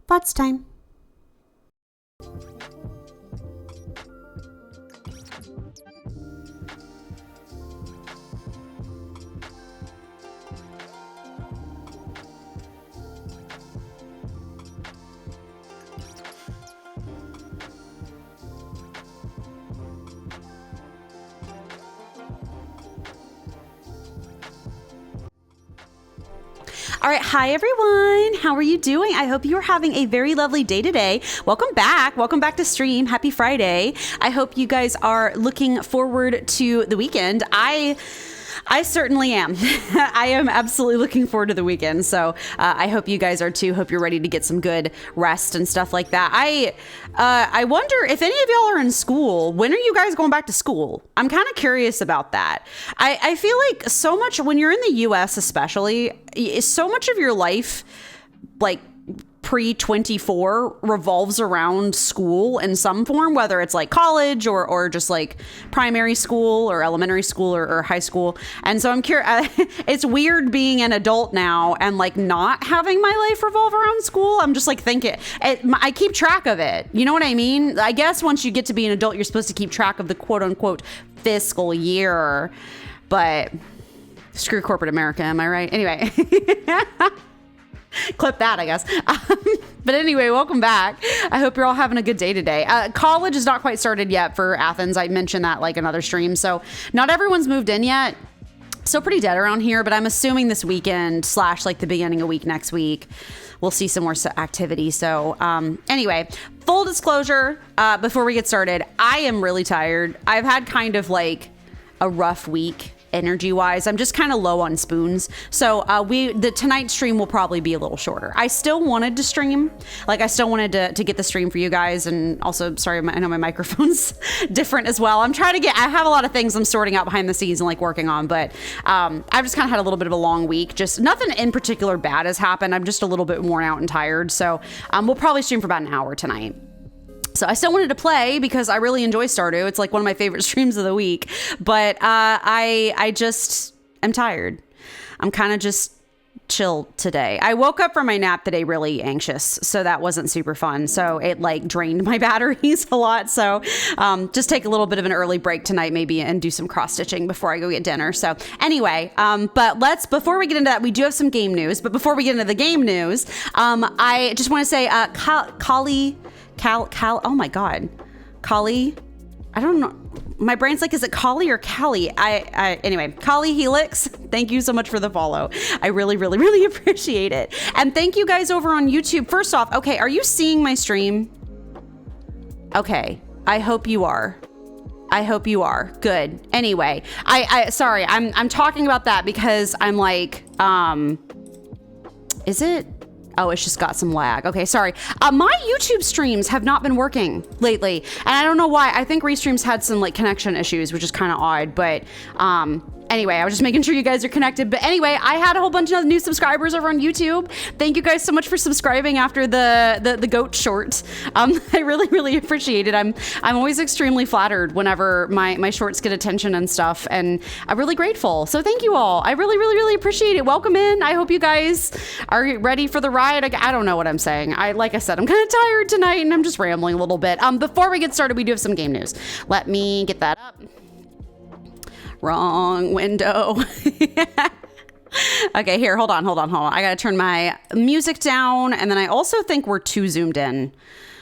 thoughts time. All right. Hi, everyone. How are you doing? I hope you're having a very lovely day today. Welcome back. Welcome back to stream. Happy Friday. I hope you guys are looking forward to the weekend. I certainly am. I am absolutely looking forward to the weekend. So I hope you guys are too. Hope you're ready to get some good rest and stuff like that. I wonder if any of y'all are in school. When are you guys going back to school? I'm kind of curious about that. I feel like so much when you're in the US, especially, so much of your life, like pre-24, revolves around school in some form, whether it's like college or just like primary school or elementary school or high school. And so I'm curious, it's weird being an adult now and like not having my life revolve around school. I'm just like thinking, I keep track of it. You know what I mean? I guess once you get to be an adult, you're supposed to keep track of the quote unquote fiscal year, but screw corporate America. Am I right? Anyway. Clip that, I guess. But anyway, welcome back. I hope you're all having a good day today. College is not quite started yet for Athens. I mentioned that like another stream. So not everyone's moved in yet. Still pretty dead around here, but I'm assuming this weekend / like the beginning of week next week, we'll see some more activity. So anyway, full disclosure, before we get started, I am really tired. I've had kind of like a rough week. Energy wise, I'm just kind of low on spoons. So the tonight stream will probably be a little shorter. I still wanted to stream, like I still wanted to get the stream for you guys. And also, sorry, I know my microphone's different as well. I have a lot of things I'm sorting out behind the scenes and like working on, but I've just kind of had a little bit of a long week. Just nothing in particular bad has happened. I'm just a little bit worn out and tired. So we'll probably stream for about an hour tonight. So I still wanted to play because I really enjoy Stardew. It's like one of my favorite streams of the week, but I just am tired. I'm kind of just chill today. I woke up from my nap today really anxious, so that wasn't super fun. So it like drained my batteries a lot. So just take a little bit of an early break tonight maybe and do some cross stitching before I go get dinner. So anyway, but before we get into that, we do have some game news. But before we get into the game news, I just want to say oh my God, Kali, I don't know. My brain's like, is it Kali or Callie? Anyway, Kali Helix, thank you so much for the follow. I really, really, really appreciate it. And thank you guys over on YouTube. First off, okay, are you seeing my stream? Okay, I hope you are. I hope you are. Good. Anyway, sorry, I'm talking about that because I'm like, is it? Oh, it's just got some lag. Okay, sorry. My YouTube streams have not been working lately, and I don't know why. I think Restream's had some like connection issues, which is kind of odd, but anyway, I was just making sure you guys are connected. But anyway, I had a whole bunch of new subscribers over on YouTube. Thank you guys so much for subscribing after the goat short. I really, really appreciate it. I'm always extremely flattered whenever my shorts get attention and stuff, and I'm really grateful. So thank you all. I really, really, really appreciate it. Welcome in. I hope you guys are ready for the ride. I don't know what I'm saying. Like I said, I'm kind of tired tonight and I'm just rambling a little bit. Before we get started, we do have some game news. Let me get that up. Wrong window. Okay, here, hold on. I gotta turn my music down, and then I also think we're too zoomed in.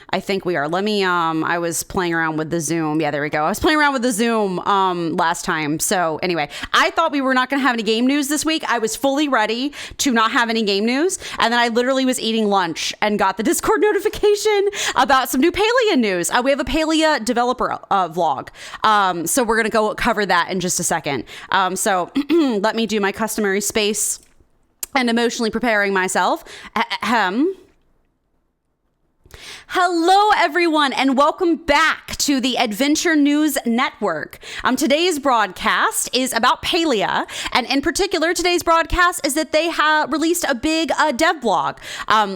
I think we are. Let me, I was playing around with the Zoom. Yeah, there we go. I was playing around with the Zoom last time. So anyway, I thought we were not going to have any game news this week. I was fully ready to not have any game news. And then I literally was eating lunch and got the Discord notification about some new Palia news. We have a Palia developer vlog. So we're going to go cover that in just a second. So let me do my customary space and emotionally preparing myself. Hello, everyone, and welcome back to the Adventure News Network. Today's broadcast is about Palia, and in particular, today's broadcast is that they have released a big dev blog,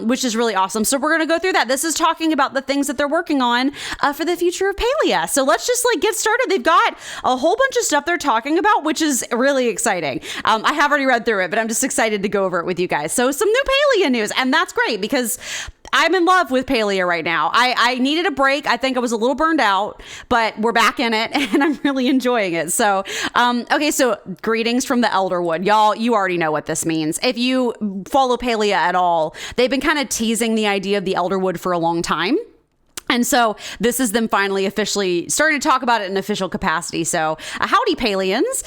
which is really awesome. So we're going to go through that. This is talking about the things that they're working on for the future of Palia. So let's just get started. They've got a whole bunch of stuff they're talking about, which is really exciting. I have already read through it, but I'm just excited to go over it with you guys. So some new Palia news, and that's great because I'm in love with Paleo right now. I needed a break. I think I was a little burned out, but we're back in it and I'm really enjoying it. So, okay. So greetings from the Elderwood. Y'all, you already know what this means. If you follow Paleo at all, they've been kind of teasing the idea of the Elderwood for a long time. And so this is them finally officially starting to talk about it in official capacity. So howdy, Palians.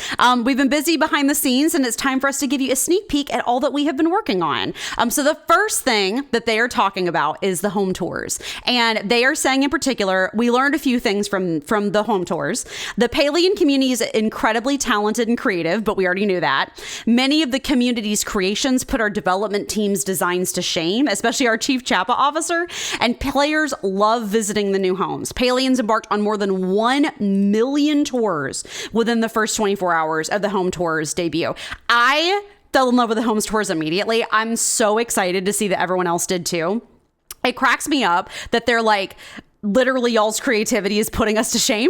We've been busy behind the scenes and it's time for us to give you a sneak peek at all that we have been working on. So the first thing that they are talking about is the home tours. And they are saying in particular, we learned a few things from the home tours. The Palian community is incredibly talented and creative, but we already knew that. Many of the community's creations put our development team's designs to shame, especially our chief Chappa officer. And players love visiting the new homes. Palians embarked on more than 1 million tours within the first 24 hours of the home tours debut. I fell in love with the homes tours immediately. I'm so excited to see that everyone else did too. It cracks me up that they're like, literally y'all's creativity is putting us to shame,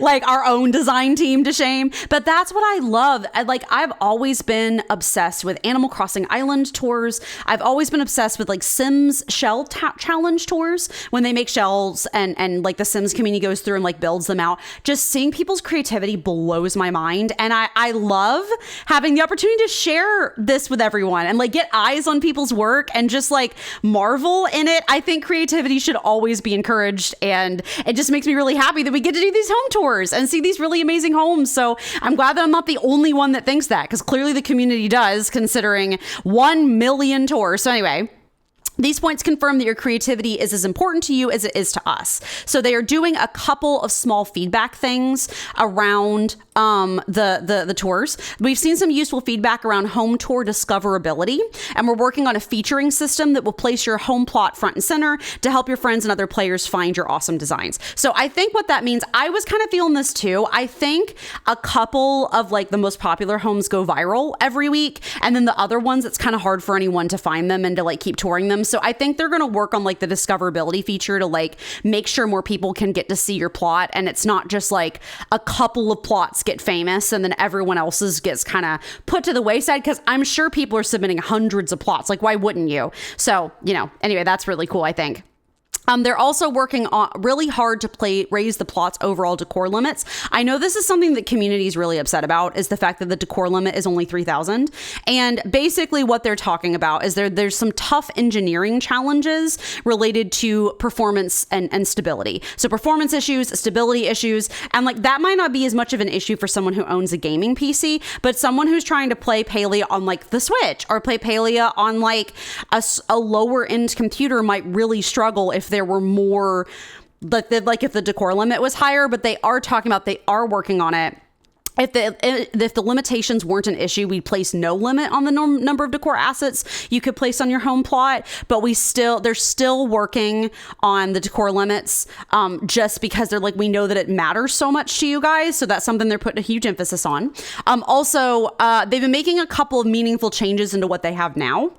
like our own design team to shame. But that's what I love. I've always been obsessed with Animal Crossing Island tours. I've always been obsessed with like Sims shell challenge tours when they make shells and like the Sims community goes through and like builds them out. Just seeing people's creativity blows my mind. And I love having the opportunity to share this with everyone and like get eyes on people's work and just like marvel in it. I think creativity should always be encouraged. And it just makes me really happy that we get to do these home tours and see these really amazing homes. So I'm glad that I'm not the only one that thinks that, because clearly the community does, considering 1 million tours. So anyway, these points confirm that your creativity is as important to you as it is to us. So they are doing a couple of small feedback things around the tours. We've seen some useful feedback around home tour discoverability, and we're working on a featuring system that will place your home plot front and center to help your friends and other players find your awesome designs. So I think what that means, I was kind of feeling this too. I think a couple of like the most popular homes go viral every week, and then the other ones, it's kind of hard for anyone to find them and to like keep touring them. So I think they're going to work on like the discoverability feature to like make sure more people can get to see your plot. And it's not just like a couple of plots get famous and then everyone else's gets kind of put to the wayside, because I'm sure people are submitting hundreds of plots. Like, why wouldn't you? So, anyway, that's really cool, I think. They're also working on really hard to raise the plot's overall decor limits. I know this is something that community is really upset about, is the fact that the decor limit is only 3,000. And basically what they're talking about is there's some tough engineering challenges related to performance and stability. So performance issues, stability issues, and like that might not be as much of an issue for someone who owns a gaming PC, but someone who's trying to play Paleo on like the Switch or play Paleo on like a lower end computer might really struggle if there were more, like if the decor limit was higher. But they are talking about, they are working on it. If the limitations weren't an issue, we'd place no limit on the number of decor assets you could place on your home plot. But they're still working on the decor limits, just because they're like, we know that it matters so much to you guys. So that's something they're putting a huge emphasis on. Also, they've been making a couple of meaningful changes into what they have now.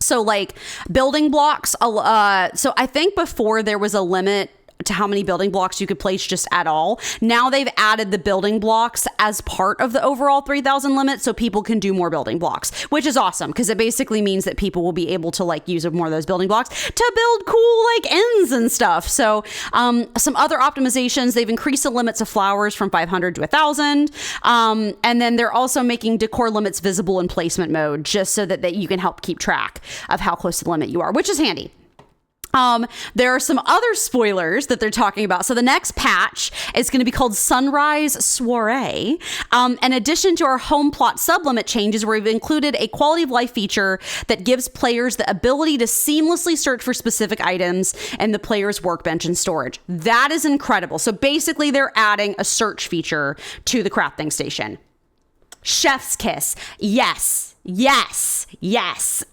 So like building blocks, so I think before there was a limit to how many building blocks you could place just at all. Now they've added the building blocks as part of the overall 3,000 limit, so people can do more building blocks, which is awesome, because it basically means that people will be able to like use more of those building blocks to build cool like ends and stuff. So some other optimizations, they've increased the limits of flowers from 500 to 1,000. And then they're also making decor limits visible in placement mode, just so that you can help keep track of how close to the limit you are, which is handy. There are some other spoilers that they're talking about. So the next patch is going to be called Sunrise Soiree. In addition to our home plot sublimit changes, we've included a quality of life feature that gives players the ability to seamlessly search for specific items in the player's workbench and storage. That is incredible. So basically they're adding a search feature to the crafting station. Chef's kiss. Yes.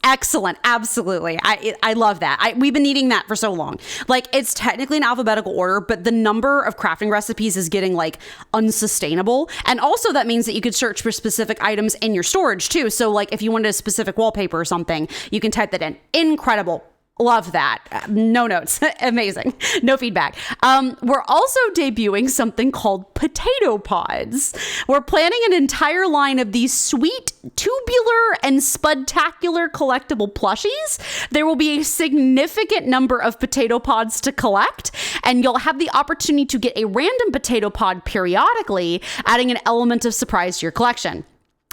Excellent. Absolutely. I love that. We've been needing that for so long. Like, it's technically in alphabetical order, but the number of crafting recipes is getting like unsustainable. And also that means that you could search for specific items in your storage too. So like if you wanted a specific wallpaper or something, you can type that in. Incredible. Love that. No notes. Amazing. No feedback. We're also debuting something called potato pods. We're planning an entire line of these sweet, tubular, and spudtacular collectible plushies. There will be a significant number of potato pods to collect, and you'll have the opportunity to get a random potato pod periodically, adding an element of surprise to your collection.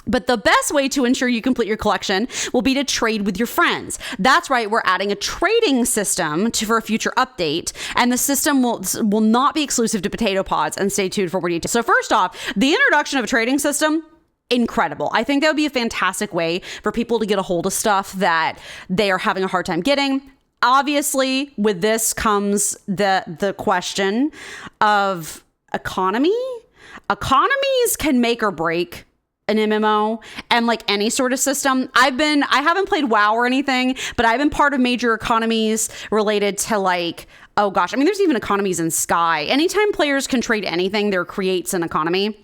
But the best way to ensure you complete your collection will be to trade with your friends. That's right, we're adding a trading system for a future update, and the system will not be exclusive to potato pods, and stay tuned for more details. So first off, the introduction of a trading system, incredible. I think that would be a fantastic way for people to get a hold of stuff that they are having a hard time getting. Obviously, with this comes the question of economy. Economies can make or break an MMO, and like any sort of system. I haven't played WoW or anything, but I've been part of major economies related to like, oh gosh, I mean, there's even economies in Sky. Anytime players can trade anything, there creates an economy.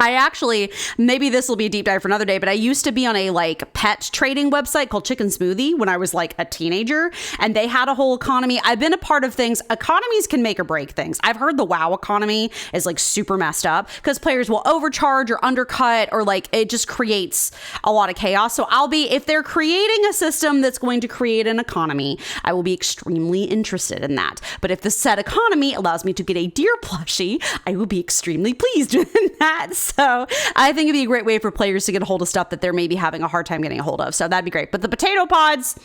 I actually, maybe this will be a deep dive for another day, but I used to be on a like pet trading website called Chicken Smoothie when I was like a teenager, and they had a whole economy. I've been a part of things. Economies can make or break things. I've heard the WoW economy is like super messed up because players will overcharge or undercut, or like it just creates a lot of chaos. So if they're creating a system that's going to create an economy, I will be extremely interested in that. But if the said economy allows me to get a deer plushie, I will be extremely pleased with that. So I think it'd be a great way for players to get a hold of stuff that they're maybe having a hard time getting a hold of. So that'd be great. But the potato pods,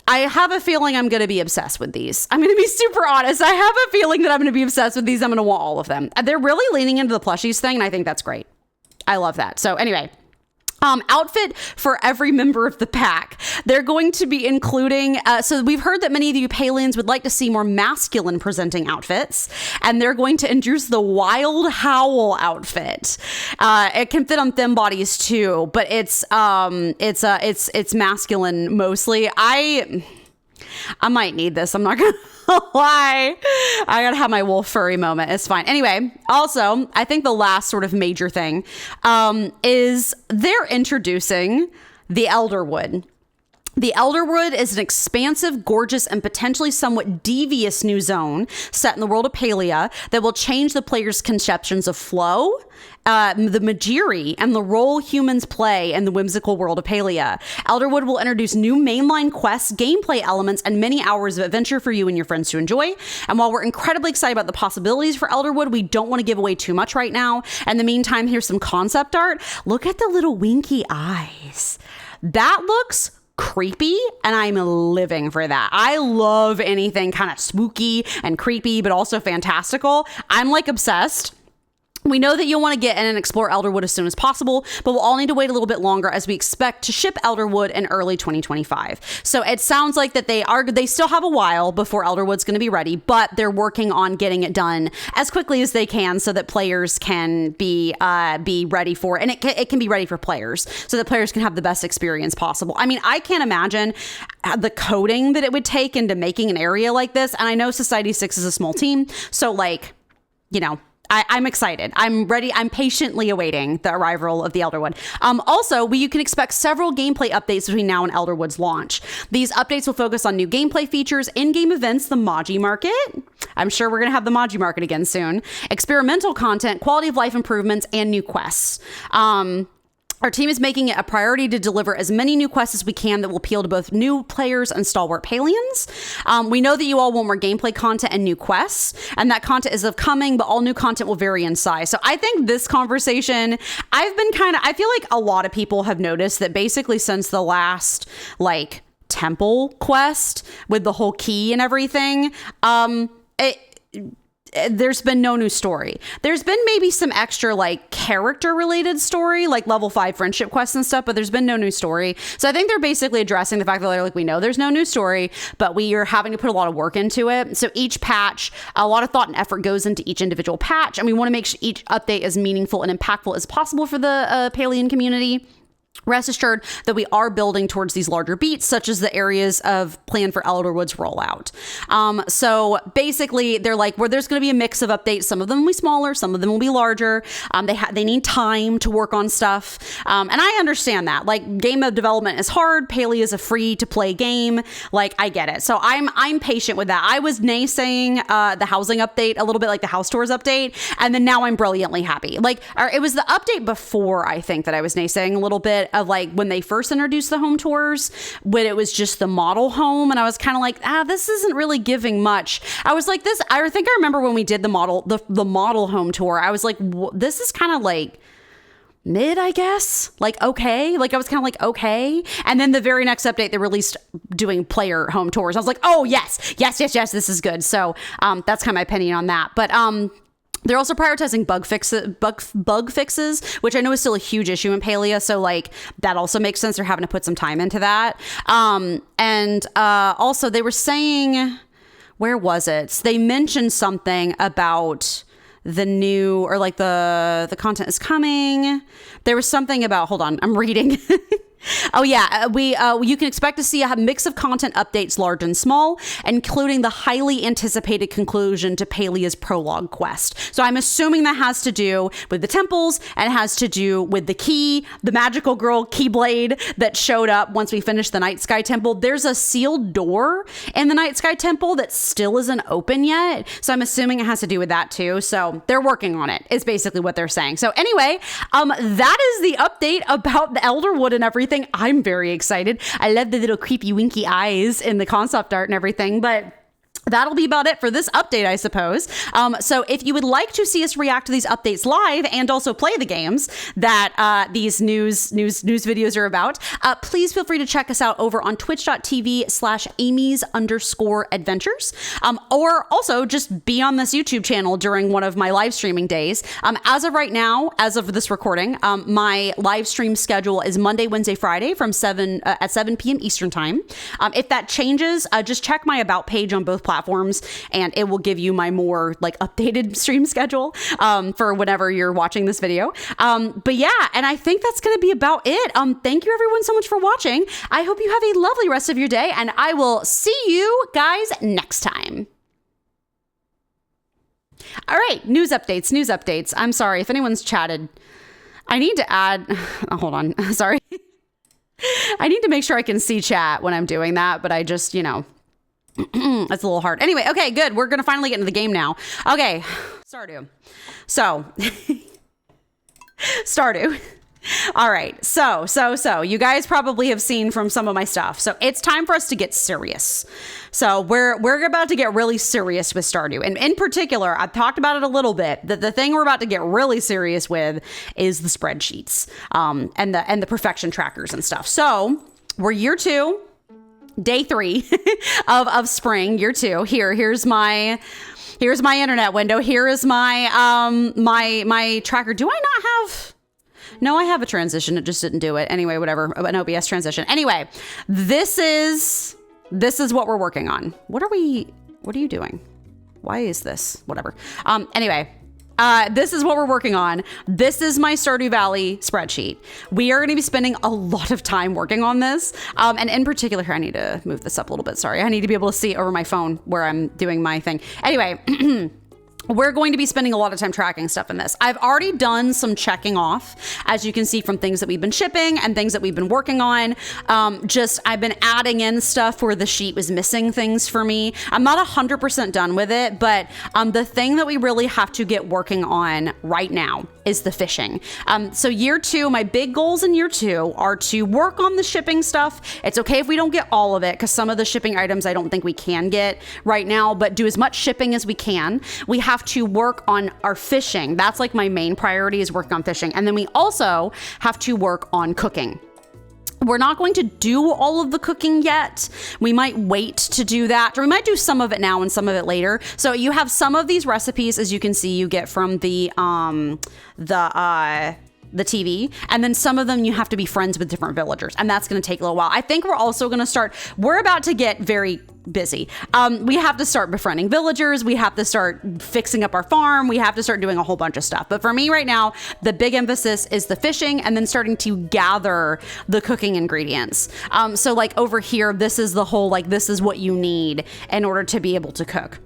I have a feeling I'm going to be obsessed with these. I'm going to be super honest. I have a feeling that I'm going to be obsessed with these. I'm going to want all of them. They're really leaning into the plushies thing, and I think that's great. I love that. So anyway, outfit for every member of the pack. They're going to be including, so we've heard that many of you Palians would like to see more masculine presenting outfits, and they're going to introduce the Wild Howl outfit. It can fit on thin bodies too, but it's masculine mostly. I might need this. I'm not going to lie. I gotta have my wolf furry moment. It's fine. Anyway, also, I think the last sort of major thing is they're introducing the Elderwood. The Elderwood is an expansive, gorgeous, and potentially somewhat devious new zone set in the world of Palia that will change the player's conceptions of flow, the Majiri, and the role humans play in the whimsical world of Palia. Elderwood will introduce new mainline quests, gameplay elements, and many hours of adventure for you and your friends to enjoy. And while we're incredibly excited about the possibilities for Elderwood, we don't want to give away too much right now. In the meantime, here's some concept art. Look at the little winky eyes. That looks creepy, and I'm living for that. I love anything kind of spooky and creepy, but also fantastical. I'm like obsessed. We know that you'll want to get in and explore Elderwood as soon as possible, but we'll all need to wait a little bit longer as we expect to ship Elderwood in early 2025. So it sounds like that they still have a while before Elderwood's going to be ready, but they're working on getting it done as quickly as they can so that players can be ready for it, and it can be ready for players so that players can have the best experience possible. I mean, I can't imagine the coding that it would take into making an area like this, and I know Society 6 is a small team, so like, you know, I'm excited. I'm ready. I'm patiently awaiting the arrival of the Elderwood. Also, you can expect several gameplay updates between now and Elderwood's launch. These updates will focus on new gameplay features, in-game events, the Maji Market. I'm sure we're going to have the Maji Market again soon. Experimental content, quality of life improvements, and new quests. Our team is making it a priority to deliver as many new quests as we can that will appeal to both new players and stalwart Palians. We know that you all want more gameplay content and new quests, and that content is upcoming, but all new content will vary in size. So I think this conversation, I feel like a lot of people have noticed that basically since the last, like, temple quest with the whole key and everything, there's been no new story. There's been maybe some extra like character related story, like level 5 friendship quests and stuff, but there's been no new story. So I think they're basically addressing the fact that they're like, we know there's no new story, but we are having to put a lot of work into it. So each patch, a lot of thought and effort goes into each individual patch, and we want to make sure each update is meaningful and impactful as possible for the Palian community. rest assured that we are building towards these larger beats, such as the areas of plan for Elderwood's rollout. So basically, they're like, where there's going to be a mix of updates. Some of them will be smaller, some of them will be larger. They need time to work on stuff, and I understand that. Like, game development is hard. Paley is a free to play game. Like, I get it. So I'm patient with that. I was naysaying the housing update a little bit, like the house tours update, and then now I'm brilliantly happy. Like, it was the update before, I think, that I was naysaying a little bit, of like when they first introduced the home tours, when it was just the model home, and I was kind of like, this isn't really giving much. I was like, I think I remember when we did the model home tour, I was like, this is kind of like mid, I guess, like, okay. Like, I was kind of like, okay. And then the very next update, they released doing player home tours. I was like, oh yes, this is good. So that's kind of my opinion on that. But they're also prioritizing bug fixes, which I know is still a huge issue in Palia. So like, that also makes sense. They're having to put some time into that. And also they were saying, where was it? They mentioned something about the new, or like the content is coming. There was something about, hold on, I'm reading. Oh yeah, you can expect to see a mix of content updates, large and small, including the highly anticipated conclusion to Palia's prologue quest. So I'm assuming that has to do with the temples, and it has to do with the magical girl Keyblade that showed up once we finished the Night Sky Temple. There's a sealed door in the Night Sky Temple that still isn't open yet. So I'm assuming it has to do with that too. So they're working on it, is basically what they're saying. So anyway, that is the update about the Elderwood and everything. I'm very excited. I love the little creepy winky eyes in the concept art and everything, but that'll be about it for this update, I suppose. So if you would like to see us react to these updates live and also play the games that these news videos are about, please feel free to check us out over on twitch.tv/Amy's_adventures. Or also just be on this YouTube channel during one of my live streaming days. As of right now, as of this recording, my live stream schedule is Monday, Wednesday, Friday from 7 p.m. Eastern time. If that changes, just check my about page on both platforms, and it will give you my more like updated stream schedule for whenever you're watching this video. But yeah, and I think that's going to be about it. Thank you everyone so much for watching. I hope you have a lovely rest of your day, and I will see you guys next time. All right, news updates. I'm sorry if anyone's chatted. I need to add, hold on, sorry. I need to make sure I can see chat when I'm doing that, but I just, that's a little hard. Anyway, okay, good. We're going to finally get into the game now. Okay, Stardew. So, Stardew. All right, so you guys probably have seen from some of my stuff. So it's time for us to get serious. So we're about to get really serious with Stardew. And in particular, I've talked about it a little bit, that the thing we're about to get really serious with is the spreadsheets, and the perfection trackers and stuff. So we're year 2. Day 3 of spring, year 2. Here's my internet window. Here is my my tracker. Do I not have? No, I have a transition. It just didn't do it. Anyway, whatever. An OBS transition. Anyway, this is what we're working on. What are you doing? Why is this? Whatever. Anyway. This is what we're working on. This is my Stardew Valley spreadsheet. We are going to be spending a lot of time working on this. And in particular, here, I need to move this up a little bit. Sorry. I need to be able to see over my phone where I'm doing my thing. Anyway, we're going to be spending a lot of time tracking stuff in this. I've already done some checking off, as you can see, from things that we've been shipping and things that we've been working on. I've been adding in stuff where the sheet was missing things for me. I'm not 100% done with it, but the thing that we really have to get working on right now is the fishing. So year 2, my big goals in year 2 are to work on the shipping stuff. It's okay if we don't get all of it, because some of the shipping items I don't think we can get right now, but do as much shipping as we can. We have to work on our fishing. That's like my main priority, is working on fishing. And then we also have to work on cooking. We're not going to do all of the cooking yet. We might wait to do that, or we might do some of it now and some of it later. So you have some of these recipes, as you can see, you get from the TV, and then some of them you have to be friends with different villagers, and that's going to take a little while. I think we're also going to we're about to get very busy. We have to start befriending villagers. We have to start fixing up our farm. We have to start doing a whole bunch of stuff. But for me right now, the big emphasis is the fishing and then starting to gather the cooking ingredients. So like over here, this is the whole, like, this is what you need in order to be able to cook.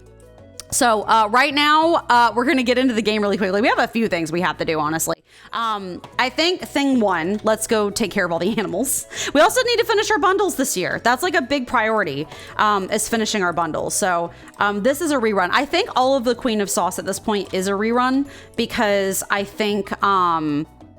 So right now, we're going to get into the game really quickly. We have a few things we have to do, honestly. I think thing one, let's go take care of all the animals. We also need to finish our bundles this year. That's like a big priority, is finishing our bundles. So this is a rerun. I think all of the Queen of Sauce at this point is a rerun because I think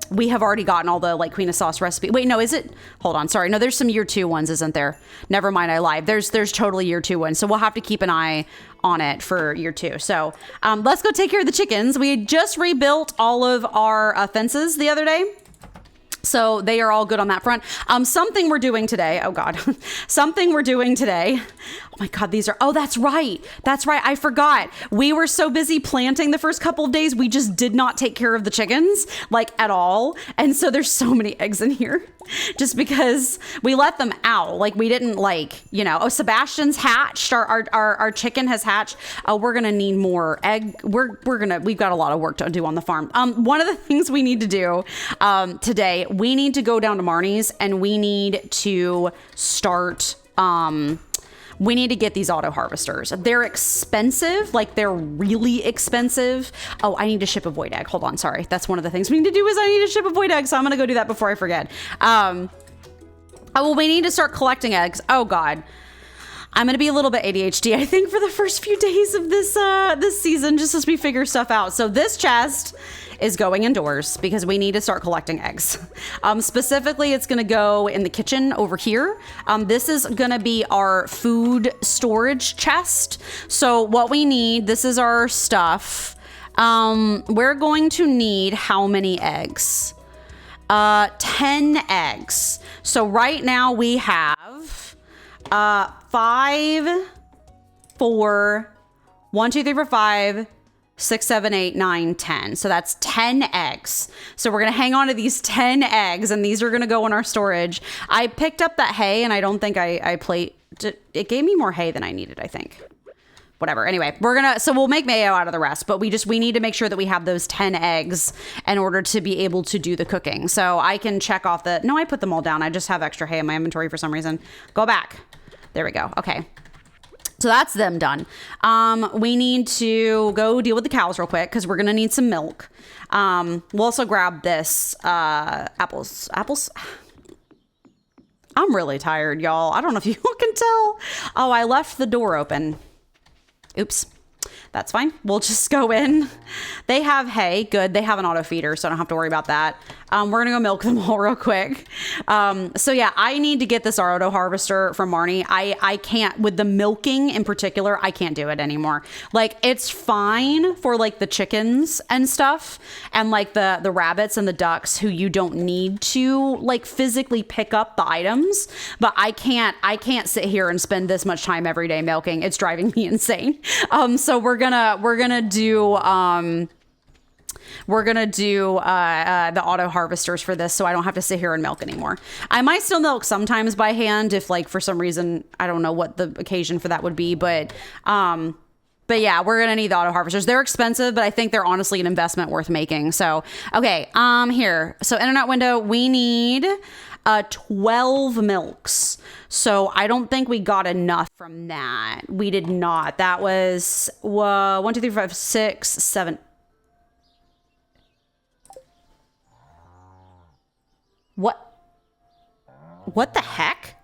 we have already gotten all the like Queen of Sauce recipe. Wait, no, is it? Hold on. Sorry. No, there's some year 2 ones, isn't there? Never mind. I lied. There's totally year 2 ones. So we'll have to keep an eye on it for year 2. So let's go take care of the chickens. We just rebuilt all of our fences the other day. So they are all good on that front. Something we're doing today. Oh God, something we're doing today. Oh my God, these are, oh, that's right. That's right. I forgot. We were so busy planting the first couple of days. We just did not take care of the chickens like at all. And so there's so many eggs in here just because we let them out. Like we didn't like, you know, oh, Sebastian's hatched. Our chicken has hatched. We're going to need more egg. We've got a lot of work to do on the farm. One of the things we need to do today, we need to go down to Marnie's and we need to start, we need to get these auto harvesters. They're expensive, like they're really expensive. Oh, I need to ship a void egg. Hold on, sorry. That's one of the things we need to do is I need to ship a void egg. So I'm gonna go do that before I forget. Oh, well, we need to start collecting eggs. Oh God. I'm going to be a little bit ADHD, I think, for the first few days of this season, just as we figure stuff out. So this chest is going indoors because we need to start collecting eggs. Specifically, it's going to go in the kitchen over here. This is going to be our food storage chest. So what we need, this is our stuff. We're going to need how many eggs? 10 eggs. So right now we have 5, 4, 1, 2, 3, 4, 5, 6, 7, 8, 9, 10. So that's 10 eggs. So we're going to hang on to these 10 eggs and these are going to go in our storage. I picked up that hay and I don't think I played. It gave me more hay than I needed, I think. Whatever. Anyway, so we'll make mayo out of the rest, but we need to make sure that we have those 10 eggs in order to be able to do the cooking. So I can check off no, I put them all down. I just have extra hay in my inventory for some reason. Go back. There we go. Okay. So that's them done. We need to go deal with the cows real quick because we're going to need some milk. We'll also grab this, apples. I'm really tired, y'all. I don't know if you can tell. Oh, I left the door open. Oops. That's fine. We'll just go in. They have hay. Good. They have an auto feeder, so I don't have to worry about that. We're going to go milk them all real quick. So yeah, I need to get this auto harvester from Marnie. I can't, with the milking in particular, I can't do it anymore. Like it's fine for like the chickens and stuff and like the rabbits and the ducks who you don't need to like physically pick up the items, but I can't sit here and spend this much time every day milking. It's driving me insane. So we're gonna do the auto harvesters for this so I don't have to sit here and milk anymore. I might still milk sometimes by hand if like for some reason, I don't know what the occasion for that would be, but yeah, we're going to need the auto harvesters. They're expensive, but I think they're honestly an investment worth making. So, okay, here. So internet window, we need 12 milks. So I don't think we got enough from that. We did not. That was 1, 2, 3, 4, 5, 6, 7. What the heck?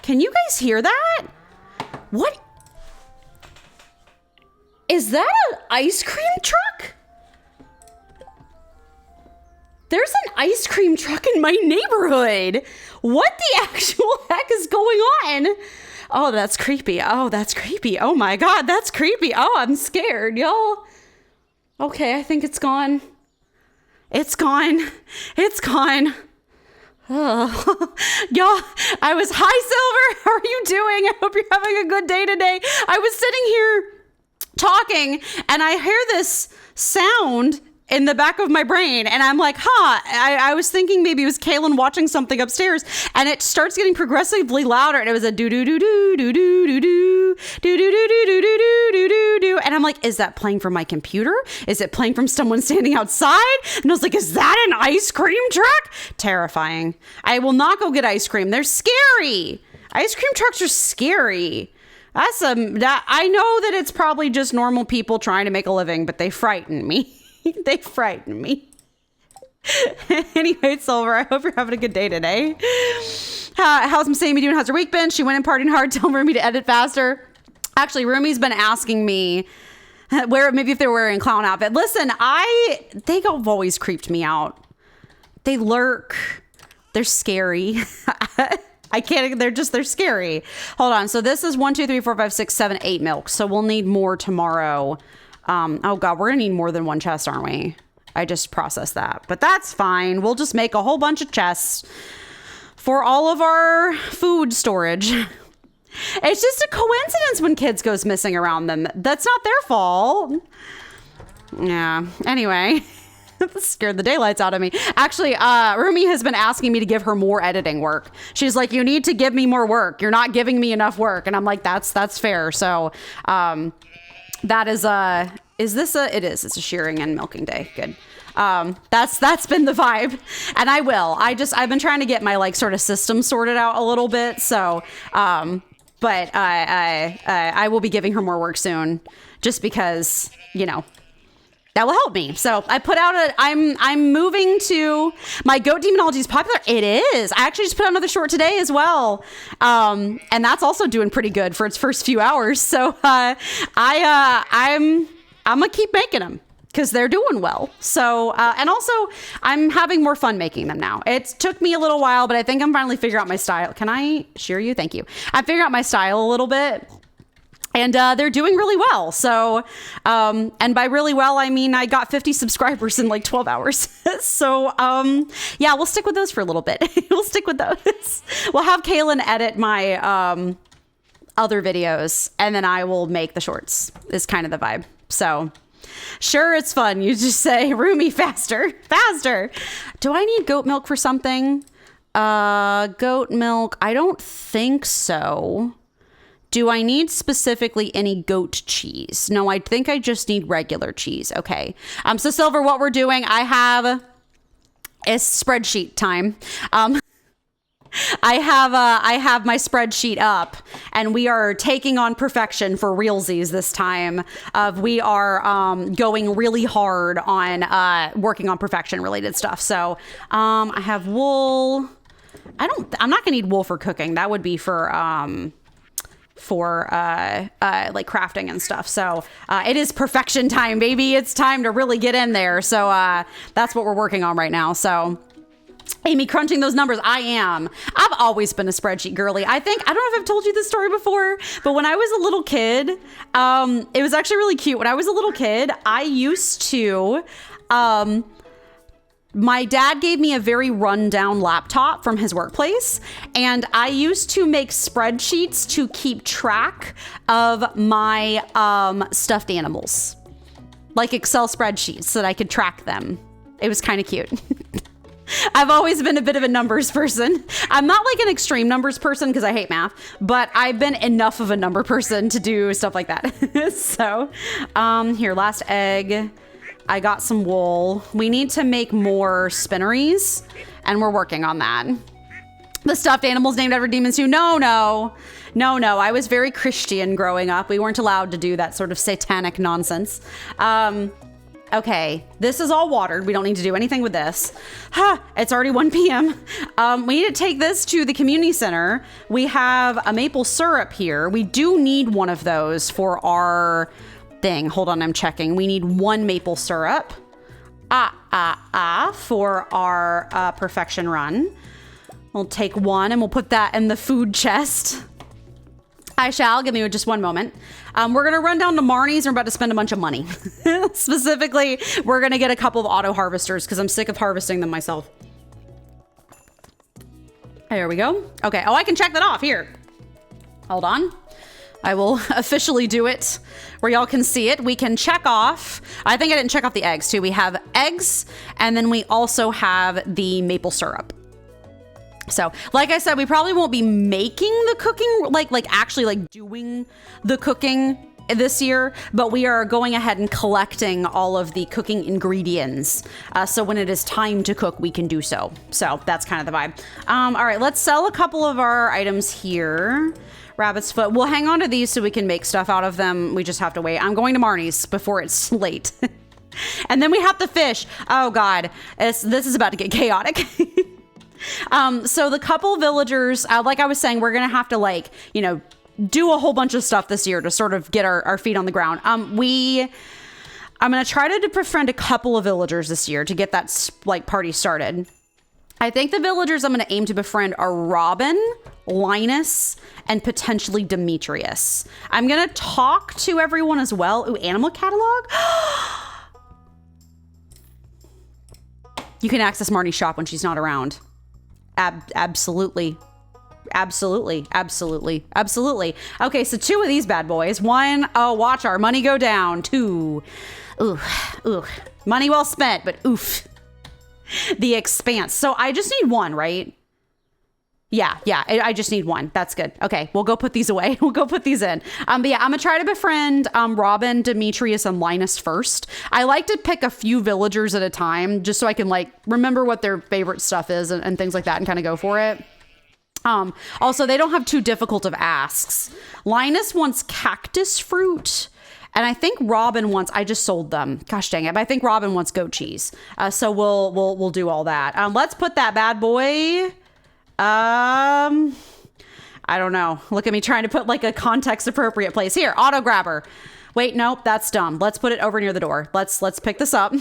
Can you guys hear that? What? Is that an ice cream truck? There's an ice cream truck in my neighborhood. What the actual heck is going on? Oh, that's creepy. Oh, that's creepy. Oh my God, that's creepy. Oh, I'm scared, y'all. Okay, I think it's gone. It's gone. It's gone. Oh. Y'all, I was, hi Silver, how are you doing? I hope you're having a good day today. I was sitting here talking and I hear this sound in the back of my brain. And I'm like, I was thinking maybe it was Kaylin watching something upstairs, and it starts getting progressively louder. And it was a do do do do do do do do do do do do do do do do do. And I'm like, is that playing from my computer? Is it playing from someone standing outside? And I was like, is that an ice cream truck? Terrifying. I will not go get ice cream. They're scary. Ice cream trucks are scary. I know that it's probably just normal people trying to make a living, but they frighten me. They frighten me. Anyway, Silver, I hope you're having a good day today. How's Miss Amy doing? How's her week been? She went and partying hard. Tell Rumi to edit faster. Actually, Rumi's been asking me maybe if they're wearing a clown outfit. Listen, they have always creeped me out. They lurk. They're scary. I can't, they're scary. Hold on. So this is 1, 2, 3, 4, 5, 6, 7, 8 milk. So we'll need more tomorrow. Oh God, we're gonna need more than one chest, aren't we? I just processed that, but that's fine. We'll just make a whole bunch of chests for all of our food storage. It's just a coincidence when kids goes missing around them. That's not their fault. Yeah. Anyway, that scared the daylights out of me. Actually, Rumi has been asking me to give her more editing work. She's like, you need to give me more work. You're not giving me enough work. And I'm like, that's fair. So, that is it is. It's a shearing and milking day. Good. That's been the vibe, and I've been trying to get my like sort of system sorted out a little bit. So, but I will be giving her more work soon, just because, that will help me. So I put out I'm moving to, my goat demonology is popular. It is. I actually just put out another short today as well. And that's also doing pretty good for its first few hours. So, I'm gonna keep making them because they're doing well. So, and also I'm having more fun making them now. It took me a little while, but I think I'm finally figuring out my style. Can I shear you? Thank you. I figured out my style a little bit. And they're doing really well. So, and by really well, I mean I got 50 subscribers in like 12 hours. So, yeah, we'll stick with those for a little bit. We'll stick with those. We'll have Kaylin edit my other videos, and then I will make the shorts, is kind of the vibe. So, sure, it's fun. You just say, Rumi, faster. Do I need goat milk for something? Goat milk, I don't think so. Do I need specifically any goat cheese? No, I think I just need regular cheese. Okay. So Silver, what we're doing, it's spreadsheet time. I have my spreadsheet up, and we are taking on perfection for realsies this time. We are going really hard on working on perfection related stuff. So I have wool. I'm not gonna need wool for cooking. That would be for like crafting and stuff. So it is perfection time, baby. It's time to really get in there. So that's what we're working on right now. So Amy, crunching those numbers, I am. I've always been a spreadsheet girly. I don't know if I've told you this story before, but when I was a little kid, it was actually really cute. When I was a little kid, I used to, my dad gave me a very rundown laptop from his workplace, and I used to make spreadsheets to keep track of my stuffed animals, like Excel spreadsheets so that I could track them. It was kind of cute. I've always been a bit of a numbers person. I'm not like an extreme numbers person because I hate math, but I've been enough of a number person to do stuff like that. So, here, last egg. I got some wool. We need to make more spinneries, and we're working on that. The stuffed animals named after demons too. No. I was very Christian growing up. We weren't allowed to do that sort of satanic nonsense. Okay, this is all watered. We don't need to do anything with this. It's already 1 p.m. We need to take this to the community center. We have a maple syrup here. We do need one of those for our thing. Hold on, I'm checking. We need 1 maple syrup for our perfection run. We'll take 1 and we'll put that in the food chest. I shall. Give me just 1 moment. We're going to run down to Marnie's. We're about to spend a bunch of money. Specifically, we're going to get a couple of auto harvesters because I'm sick of harvesting them myself. There we go. Okay. Oh, I can check that off here. Hold on. I will officially do it where y'all can see it. We can check off. I think I didn't check off the eggs too. We have eggs, and then we also have the maple syrup. So like I said, we probably won't be making the cooking, like actually like doing the cooking this year, but we are going ahead and collecting all of the cooking ingredients. So when it is time to cook, we can do so. So that's kind of the vibe. All right, let's sell a couple of our items here. Rabbit's foot. We'll hang on to these so we can make stuff out of them. We just have to wait. I'm going to Marnie's before it's late. And then we have the fish. Oh God, this is about to get chaotic. So the couple villagers, like I was saying, we're going to have to like, you know, do a whole bunch of stuff this year to sort of get our feet on the ground. I'm going to try to befriend a couple of villagers this year to get that like party started. I think the villagers I'm going to aim to befriend are Robin, Linus, and potentially Demetrius. I'm going to talk to everyone as well. Ooh, animal catalog. You can access Marnie's shop when she's not around. Absolutely. Absolutely. Absolutely. Absolutely. Okay, so 2 of these bad boys. 1, oh, watch our money go down. 2, ooh. Money well spent, but oof. The Expanse. So I just need 1, right? Yeah, I just need 1. That's good. Okay, we'll go put these away. We'll go put these in. But yeah, I'm gonna try to befriend Robin, Demetrius, and Linus first. I like to pick a few villagers at a time just so I can like remember what their favorite stuff is and things like that and kind of go for it. Also, they don't have too difficult of asks. Linus wants cactus fruit. And I think Robin wants, I just sold them. Gosh dang it. But I think Robin wants goat cheese. So we'll do all that. Let's put that bad boy. I don't know. Look at me trying to put like a context appropriate place here. Auto grabber. Wait, nope, that's dumb. Let's put it over near the door. Let's pick this up.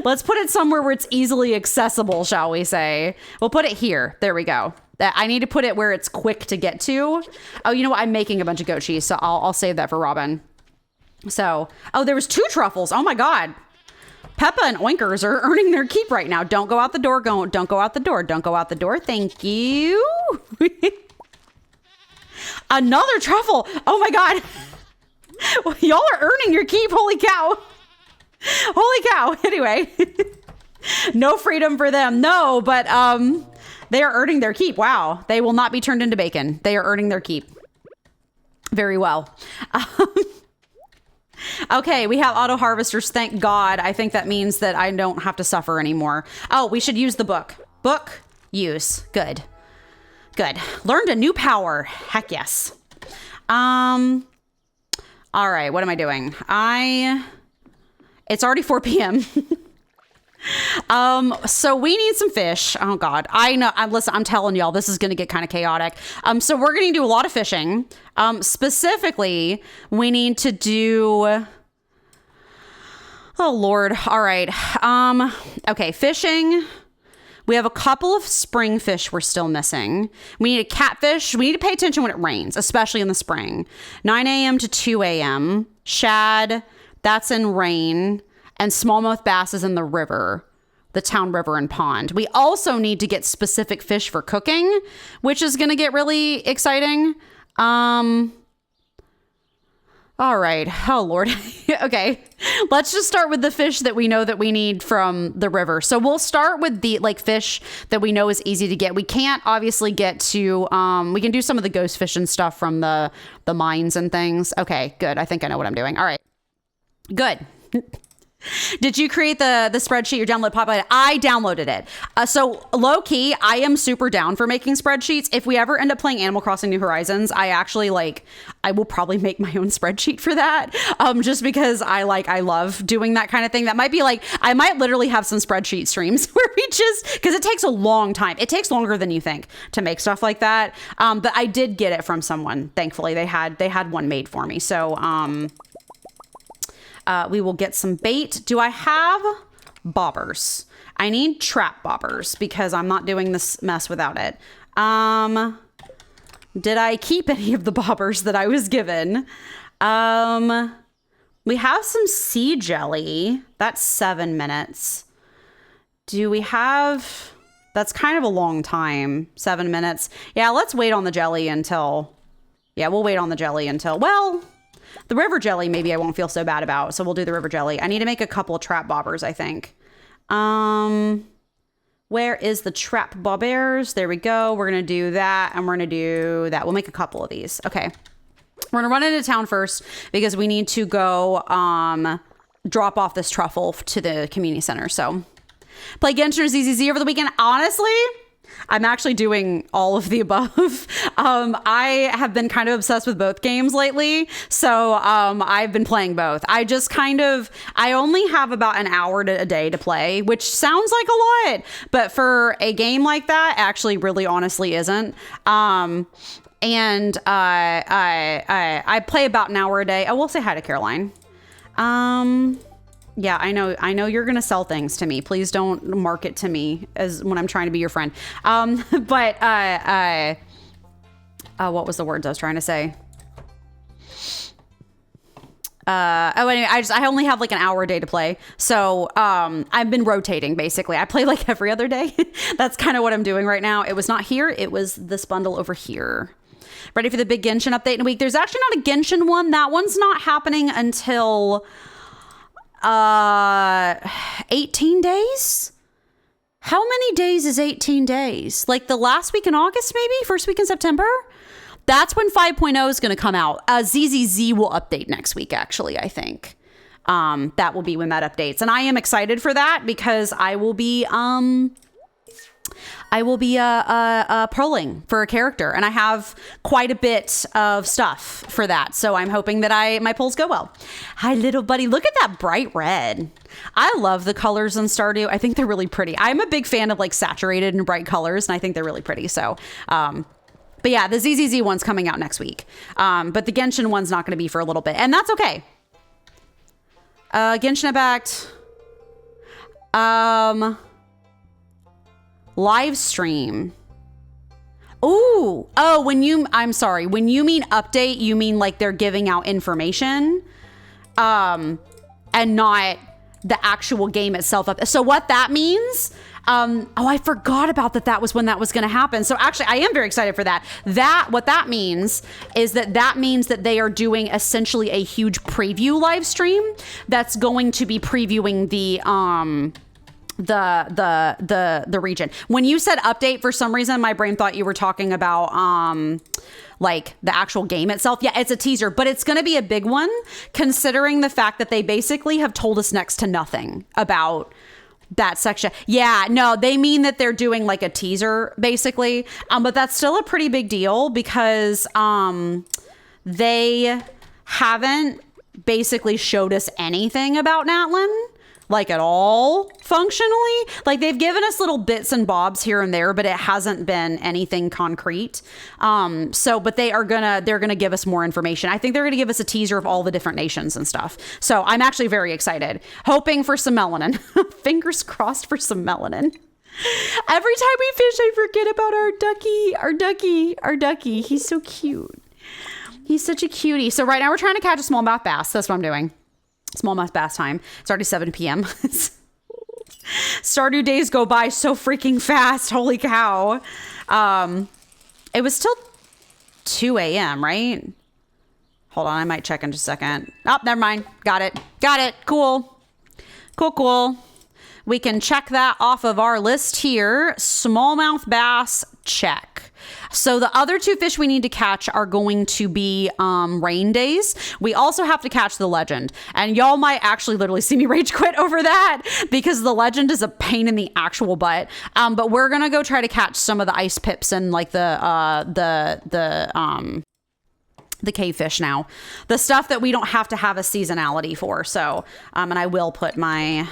Let's put it somewhere where it's easily accessible, shall we say. We'll put it here. There we go. I need to put it where it's quick to get to. Oh, you know what? I'm making a bunch of goat cheese, so I'll save that for Robin. So, oh, there was 2 truffles. Oh my God. Peppa and Oinkers are earning their keep right now. Don't go out the door. Don't go out the door. Don't go out the door. Thank you. Another truffle. Oh my God. Y'all are earning your keep. Holy cow. Holy cow. Anyway, no freedom for them. No, but they are earning their keep. Wow. They will not be turned into bacon. They are earning their keep. Very well. Okay, we have auto harvesters. Thank God. I think that means that I don't have to suffer anymore. Oh, we should use the book. Book, use. Good. Good. Learned a new power. Heck yes. All right, what am I doing? It's already 4 p.m. So we need some fish. Oh God. I know. Listen, I'm telling y'all, this is going to get kind of chaotic. So we're going to do a lot of fishing. Specifically, we need to do, oh Lord. All right. Okay. Fishing. We have a couple of spring fish we're still missing. We need a catfish. We need to pay attention when it rains, especially in the spring. 9 a.m. to 2 a.m. Shad. That's in rain. And smallmouth bass is in the river, the town river and pond. We also need to get specific fish for cooking, which is going to get really exciting. All right. Oh, Lord. Okay. Let's just start with the fish that we know that we need from the river. So we'll start with the like fish that we know is easy to get. We can't obviously get to, we can do some of the ghost fish and stuff from the mines and things. Okay, good. I think I know what I'm doing. All right. Good. Did you create the spreadsheet or download Popeye? I downloaded it. So low key, I am super down for making spreadsheets. If we ever end up playing Animal Crossing New Horizons, I will probably make my own spreadsheet for that. Just because I love doing that kind of thing. That might be like, I might literally have some spreadsheet streams where we just, because it takes a long time. It takes longer than you think to make stuff like that. But I did get it from someone. Thankfully, they had one made for me. So, we will get some bait. Do I have bobbers? I need trap bobbers because I'm not doing this mess without it. Did I keep any of the bobbers that I was given? We have some sea jelly. That's 7 minutes. Do we have... That's kind of a long time. 7 minutes. Yeah, let's wait on the jelly until... Yeah, we'll wait on the jelly until, well, the river jelly maybe I won't feel so bad about. So we'll do the river jelly. I need to make a couple of trap bobbers, I think. Where is the trap bobbers? There we go. We're going to do that, and we're going to do that. We'll make a couple of these. Okay. We're going to run into town first because we need to go drop off this truffle to the community center. So play Genshin or ZZZ over the weekend. Honestly, I'm actually doing all of the above. I have been kind of obsessed with both games lately. So I've been playing both. I only have about an hour a day to play, which sounds like a lot. But for a game like that, actually really honestly isn't. And I play about an hour a day. I will say hi to Caroline. Yeah, I know you're going to sell things to me. Please don't market to me as when I'm trying to be your friend. But what was the words I was trying to say? Anyway, I only have like an hour a day to play. So, I've been rotating basically. I play like every other day. That's kind of what I'm doing right now. It was not here. It was this bundle over here. Ready for the big Genshin update in a week. There's actually not a Genshin one. That one's not happening until 18 days. How many days is 18 days? Like the last week in August, maybe first week in September. That's when 5.0 is going to come out. ZZZ will update next week, actually, I think. That will be when that updates. And I am excited for that because I will be polling for a character, and I have quite a bit of stuff for that. So I'm hoping that my polls go well. Hi, little buddy. Look at that bright red. I love the colors in Stardew. I think they're really pretty. I'm a big fan of like saturated and bright colors, and I think they're really pretty. So, but yeah, the ZZZ one's coming out next week. But the Genshin one's not going to be for a little bit, and that's okay. Genshin Impact. Live stream. When you mean update, you mean like they're giving out information, and not the actual game itself. So what that means, I forgot about that. That was when that was going to happen. So actually I am very excited for that. What that means is that means that they are doing essentially a huge preview live stream that's going to be previewing the region. When you said update, for some reason my brain thought you were talking about like the actual game itself. Yeah, it's a teaser, but it's going to be a big one considering the fact that they basically have told us next to nothing about that section. Yeah, no, they mean that they're doing like a teaser basically, but that's still a pretty big deal because they haven't basically showed us anything about Natlan, like at all functionally. Like they've given us little bits and bobs here and there, but it hasn't been anything concrete. But they're gonna give us more information. I think they're gonna give us a teaser of all the different nations and stuff. So I'm actually very excited, hoping for some melanin. Fingers crossed for some melanin. Every time we fish, I forget about our ducky. He's so cute. He's such a cutie. So right now we're trying to catch a smallmouth bass. That's what I'm doing. Smallmouth bass time. It's already 7 p.m. Stardew days go by so freaking fast. Holy cow. It was still 2 a.m., right? Hold on, I might check in just a second. Oh, never mind. Got it. Cool. We can check that off of our list here. Smallmouth bass, check. So the other two fish we need to catch are going to be rain days. We also have to catch the legend. And y'all might actually literally see me rage quit over that because the legend is a pain in the actual butt. But we're going to go try to catch some of the ice pips and like the cave fish now. The stuff that we don't have to have a seasonality for. So, and I will put my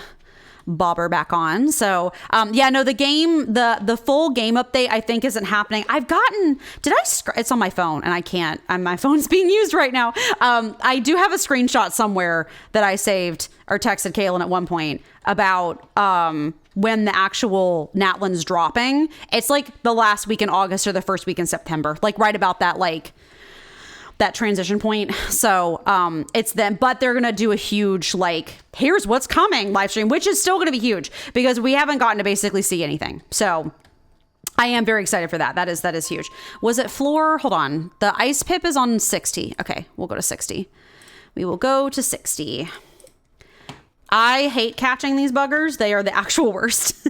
bobber back on. So the full game update I think isn't happening. It's on my phone and I can't, my phone's being used right now. I do have a screenshot somewhere that I saved or texted Kaylin at one point about when the actual Natlan's dropping. It's like the last week in August or the first week in September, like right about that, like that transition point. So it's them, but they're gonna do a huge like here's what's coming live stream, which is still gonna be huge because we haven't gotten to basically see anything. So I am very excited for that. That is huge. Was it floor? Hold on. The ice pip is on 60. Okay, we'll go to 60. We will go to 60. I hate catching these buggers. They are the actual worst.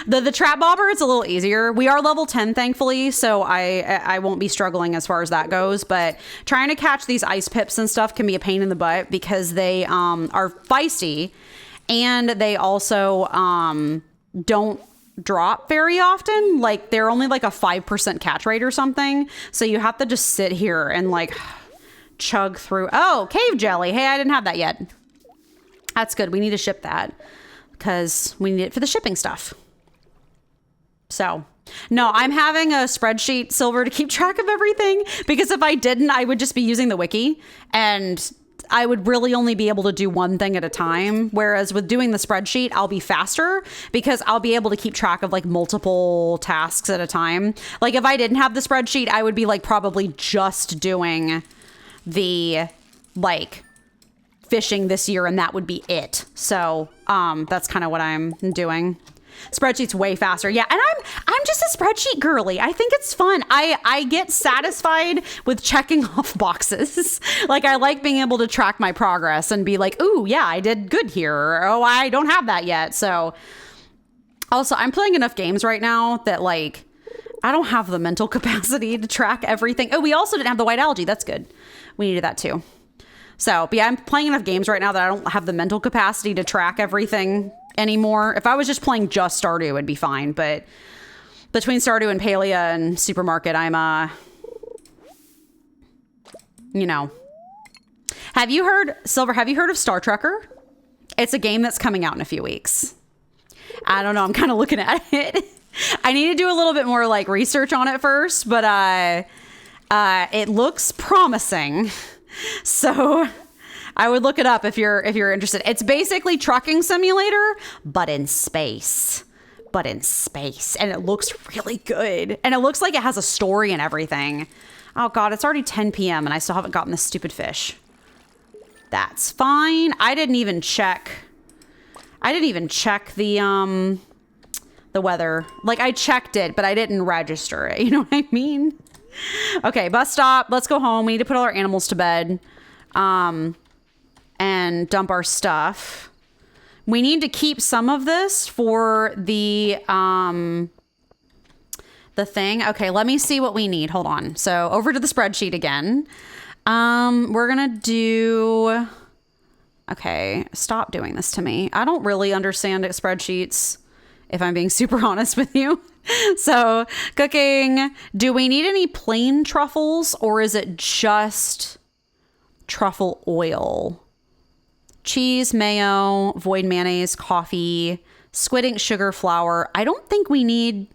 The trap bobber, it's a little easier. We are level 10, thankfully, so I won't be struggling as far as that goes. But trying to catch these ice pips and stuff can be a pain in the butt because they are feisty, and they also don't drop very often. Like, they're only like a 5% catch rate or something. So you have to just sit here and like chug through. Oh, cave jelly. Hey, I didn't have that yet. That's good. We need to ship that because we need it for the shipping stuff. So no, I'm having a spreadsheet, Silver, to keep track of everything, because if I didn't, I would just be using the wiki and I would really only be able to do one thing at a time. Whereas with doing the spreadsheet, I'll be faster because I'll be able to keep track of like multiple tasks at a time. Like if I didn't have the spreadsheet, I would be like probably just doing the like fishing this year and that would be it. So that's kind of what I'm doing. Spreadsheet's way faster. Yeah, and I'm just a spreadsheet girly. I think it's fun. I get satisfied with checking off boxes. Like, I like being able to track my progress and be like, ooh, yeah, I did good here. Or, oh, I don't have that yet. So also, I'm playing enough games right now that like I don't have the mental capacity to track everything. Oh, we also didn't have the white algae. That's good. We needed that too. So, but yeah, I'm playing enough games right now that I don't have the mental capacity to track everything anymore. If I was just playing just Stardew, it'd be fine. But between Stardew and Palia and Supermarket, I'm, you know. Have you heard, Silver, have you heard of Star Trekker? It's a game that's coming out in a few weeks. I don't know. I'm kind of looking at it. I need to do a little bit more like research on it first, but it looks promising. So I would look it up if you're interested. It's basically trucking simulator, but in space. And it looks really good. And it looks like it has a story and everything. Oh God, it's already 10 p.m. and I still haven't gotten this stupid fish. That's fine. I didn't even check the weather. Like, I checked it, but I didn't register it. You know what I mean? Okay, bus stop. Let's go home. We need to put all our animals to bed. And dump our stuff. We need to keep some of this for the thing. Okay, let me see what we need. Hold on. So over to the spreadsheet again. We're gonna do. Okay, stop doing this to me. I don't really understand spreadsheets, if I'm being super honest with you. So cooking. Do we need any plain truffles or is it just truffle oil? Cheese, mayo, void mayonnaise, coffee, squid ink, sugar, flour. I don't think we need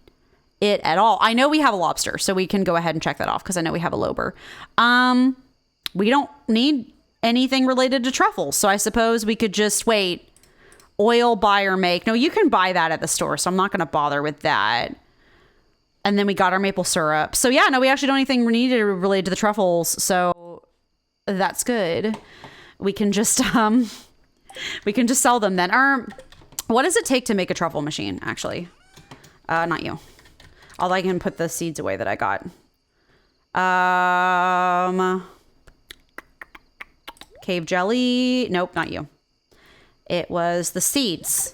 it at all. I know we have a lobster, so we can go ahead and check that off because I know we have a lober. We don't need anything related to truffles, so I suppose we could just wait. Oil, buy or make. No, you can buy that at the store, so I'm not going to bother with that. And then we got our maple syrup. So yeah, no, we actually don't anything needed related to the truffles, so that's good. We can just sell them then. What does it take to make a truffle machine, actually? Not you. Although I can put the seeds away that I got. Cave jelly. Nope, not you. It was the seeds.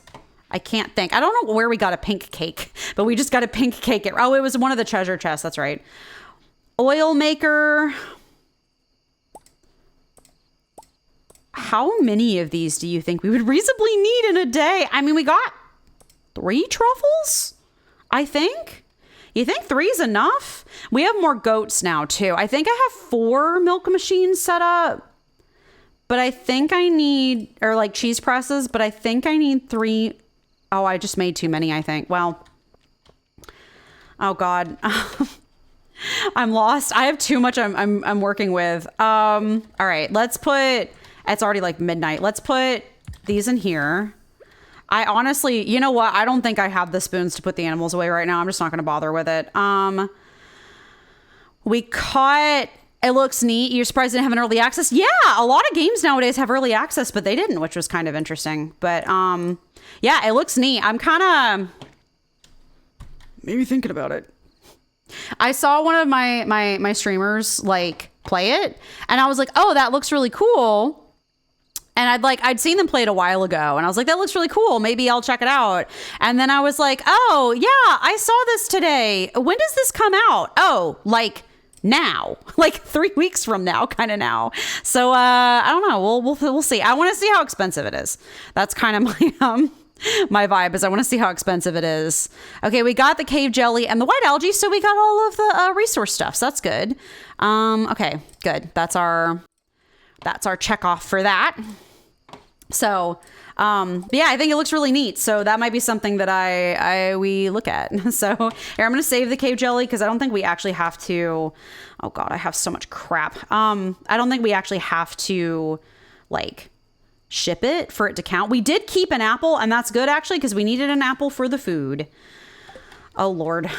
I can't think. I don't know where we got a pink cake, but we just got a pink cake. Oh, it was one of the treasure chests. That's right. Oil maker. How many of these do you think we would reasonably need in a day? I mean, we got 3 truffles, I think. You think 3 is enough? We have more goats now, too. I think I have 4 milk machines set up. But I think I need, or like cheese presses, but I think I need 3. Oh, I just made too many, I think. Well, oh God. I'm lost. I have too much I'm working with. All right, let's put, it's already like midnight. Let's put these in here. I honestly, you know what? I don't think I have the spoons to put the animals away right now. I'm just not going to bother with it. We caught, it looks neat. You're surprised they didn't have an early access? Yeah, a lot of games nowadays have early access, but they didn't, which was kind of interesting. But yeah, it looks neat. I'm kind of, maybe thinking about it. I saw one of my streamers like play it, and I was like, oh, that looks really cool. And I'd seen them play it a while ago, and I was like, that looks really cool. Maybe I'll check it out. And then I was like, oh yeah, I saw this today. When does this come out? Oh, like now, like 3 weeks from now, kind of now. So I don't know. We'll see. I want to see how expensive it is. That's kind of my my vibe, is I want to see how expensive it is. Okay, we got the cave jelly and the white algae, so we got all of the resource stuff. So that's good. Okay, good. That's our check off for that. So, but yeah, I think it looks really neat. So that might be something that we look at. So here, I'm going to save the cave jelly because I don't think we actually have to. Oh God, I have so much crap. I don't think we actually have to like ship it for it to count. We did keep an apple, and that's good actually, because we needed an apple for the food. Oh Lord,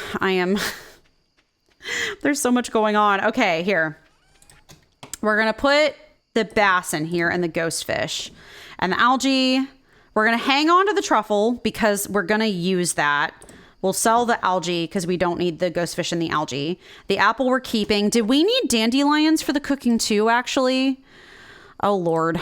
there's so much going on. Okay, here. We're going to put the bass in here and the ghost fish. And the algae, we're going to hang on to the truffle because we're going to use that. We'll sell the algae because we don't need the ghost fish and the algae. The apple we're keeping. Did we need dandelions for the cooking too, actually? Oh, Lord.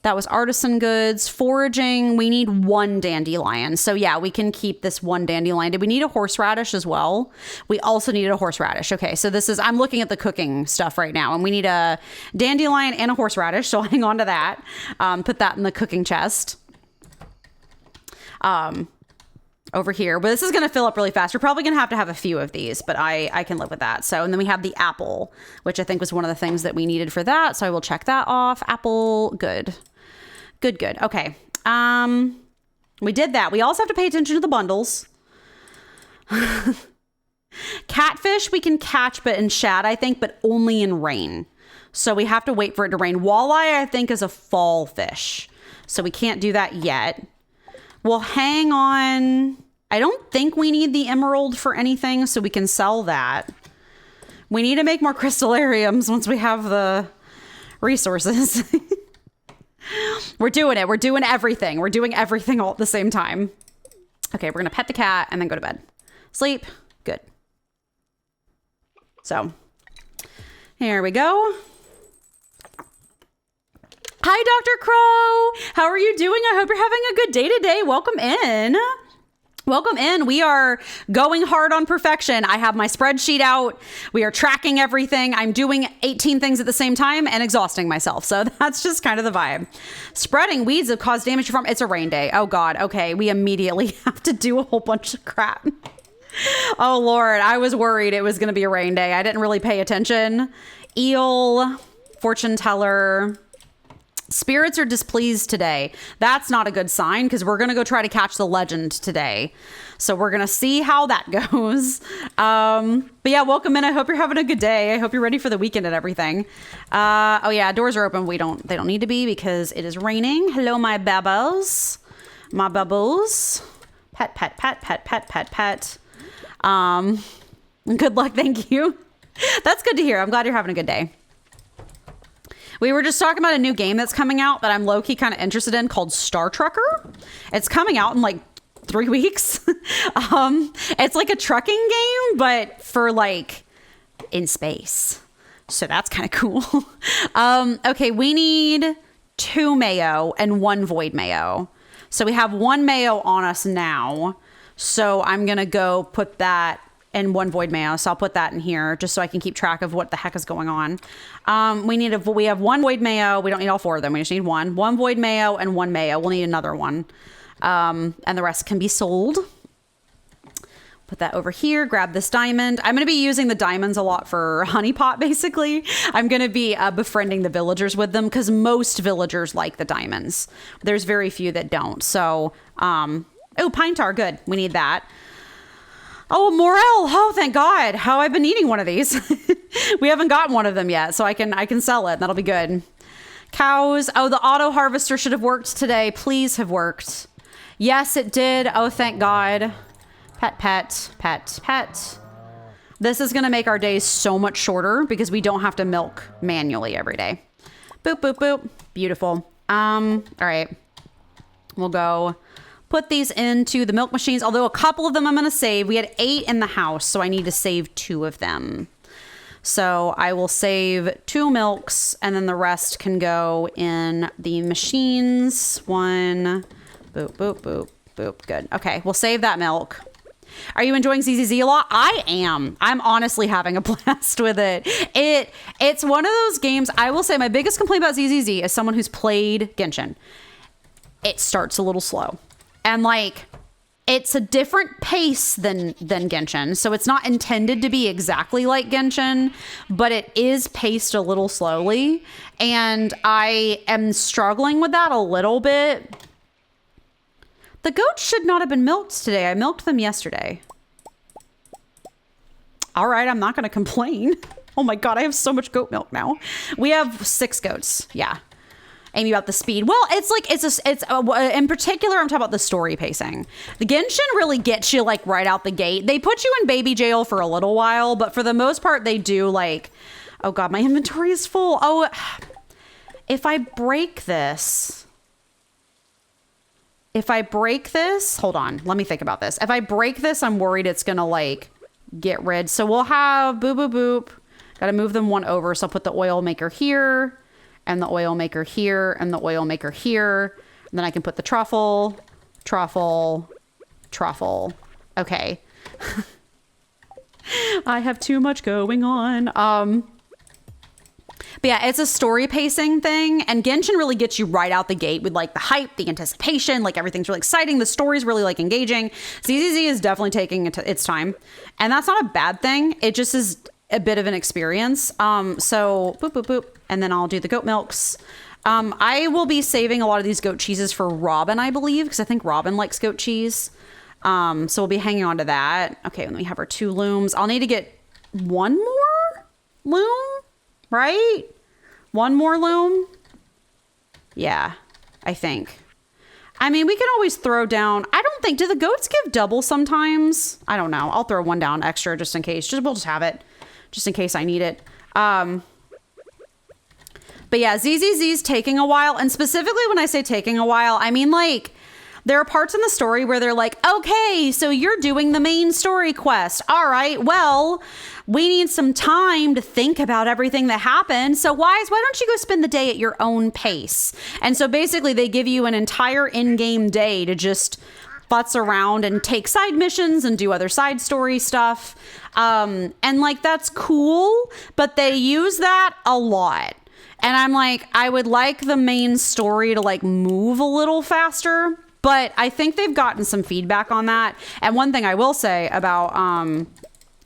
That was artisan goods. Foraging, we need 1 dandelion. So yeah, we can keep this 1 dandelion. Did we need a horseradish as well? We also needed a horseradish. Okay, so I'm looking at the cooking stuff right now, and we need a dandelion and a horseradish, so I'll hang on to that. Put that in the cooking chest. Over here. But this is going to fill up really fast. We're probably going to have a few of these, but I can live with that. So, and then we have the apple, which I think was one of the things that we needed for that. So I will check that off. Apple, good. Good. Okay. We did that. We also have to pay attention to the bundles. Catfish we can catch, but in shad, I think, but only in rain. So we have to wait for it to rain. Walleye, I think, is a fall fish. So we can't do that yet. We'll hang on. I don't think we need the emerald for anything, so we can sell that. We need to make more crystallariums once we have the resources. We're doing it. We're doing everything. We're doing everything all at the same time. Okay, we're going to pet the cat and then go to bed. Sleep. Good. So, here we go. Hi, Dr. Crow. How are you doing? I hope you're having a good day today. Welcome in. Welcome in. We are going hard on perfection. I have my spreadsheet out. We are tracking everything. I'm doing 18 things at the same time and exhausting myself. So that's just kind of the vibe. Spreading weeds that cause damage to farm. It's a rain day. Oh God. Okay. We immediately have to do a whole bunch of crap. Oh Lord. I was worried it was going to be a rain day. I didn't really pay attention. Eel, fortune teller. Spirits are displeased today. That's not a good sign because we're going to go try to catch the legend today. So we're going to see how that goes. But yeah, welcome in. I hope you're having a good day. I hope you're ready for the weekend and everything. Oh yeah, doors are open. They don't need to be because it is raining. Hello, my babos. My babos. Pet. Good luck. Thank you. That's good to hear. I'm glad you're having a good day. We were just talking about a new game that's coming out that I'm low-key kind of interested in called Star Trucker. It's coming out in like 3 weeks. It's like a trucking game, but for like in space. So that's kind of cool. Okay, we need 2 mayo and 1 void mayo. So we have 1 mayo on us now. So I'm going to go put that and 1 void mayo. So I'll put that in here just so I can keep track of what the heck is going on. We have 1 void mayo. We don't need all 4 of them. We just need 1 void mayo and 1 mayo. We'll need another one. And the rest can be sold. Put that over here. Grab this diamond. I'm going to be using the diamonds a lot for honeypot, basically. I'm going to be befriending the villagers with them because most villagers like the diamonds. There's very few that don't. So, oh, pine tar. Good. We need that. Oh, morel. Oh, thank God. How I've been needing one of these. We haven't gotten one of them yet, so I can sell it. That'll be good. Cows. Oh, the auto harvester should have worked today. Please have worked. Yes, it did. Oh, thank God. Pet. This is going to make our days so much shorter because we don't have to milk manually every day. Boop, boop, boop. Beautiful. All right. We'll go put these into the milk machines, although a couple of them I'm going to save. We had 8 in the house, so I need to save 2 of them. So I will save 2 milks, and then the rest can go in the machines. 1, boop, boop, boop, boop. Good. Okay, we'll save that milk. Are you enjoying ZZZ a lot? I am. I'm honestly having a blast with it. It's one of those games. I will say my biggest complaint about ZZZ as someone who's played Genshin, it starts a little slow. And like, it's a different pace than Genshin. So it's not intended to be exactly like Genshin, but it is paced a little slowly. And I am struggling with that a little bit. The goats should not have been milked today. I milked them yesterday. All right, I'm not going to complain. Oh my God, I have so much goat milk now. We have 6 goats. Yeah. Amy, about the speed. Well, it's like, in particular, I'm talking about the story pacing. The Genshin really gets you like right out the gate. They put you in baby jail for a little while, but for the most part, they do like, oh God, my inventory is full. Oh, if I break this, hold on, let me think about this. If I break this, I'm worried it's going to like get rid. So we'll have boop, boop, boop. Got to move them one over. So I'll put the oil maker here and the oil maker here and the oil maker here. And then I can put the truffle. Okay. I have too much going on. But yeah, it's a story pacing thing, and Genshin really gets you right out the gate with like the hype, the anticipation, like everything's really exciting. The story's really like engaging. ZZZ is definitely taking its time, and that's not a bad thing. It just is a bit of an experience. So boop, boop, boop, and then I'll do the goat milks. I will be saving a lot of these goat cheeses for Robin, I believe, because I think Robin likes goat cheese. So we'll be hanging on to that. Okay, let me have our 2 looms. I'll need to get 1 more loom. Right? 1 more loom? Yeah, I think. I mean, we can always throw down... I don't think... Do the goats give double sometimes? I don't know. I'll throw 1 down extra just in case. We'll just have it. Just in case I need it. But yeah, ZZZ's taking a while. And specifically when I say taking a while, I mean like... There are parts in the story where they're like, okay, so you're doing the main story quest. All right, well, we need some time to think about everything that happened. So why don't you go spend the day at your own pace? And so basically they give you an entire in-game day to just futz around and take side missions and do other side story stuff. And like, that's cool, but they use that a lot. And I'm like, I would like the main story to like move a little faster. But I think they've gotten some feedback on that. And one thing I will say about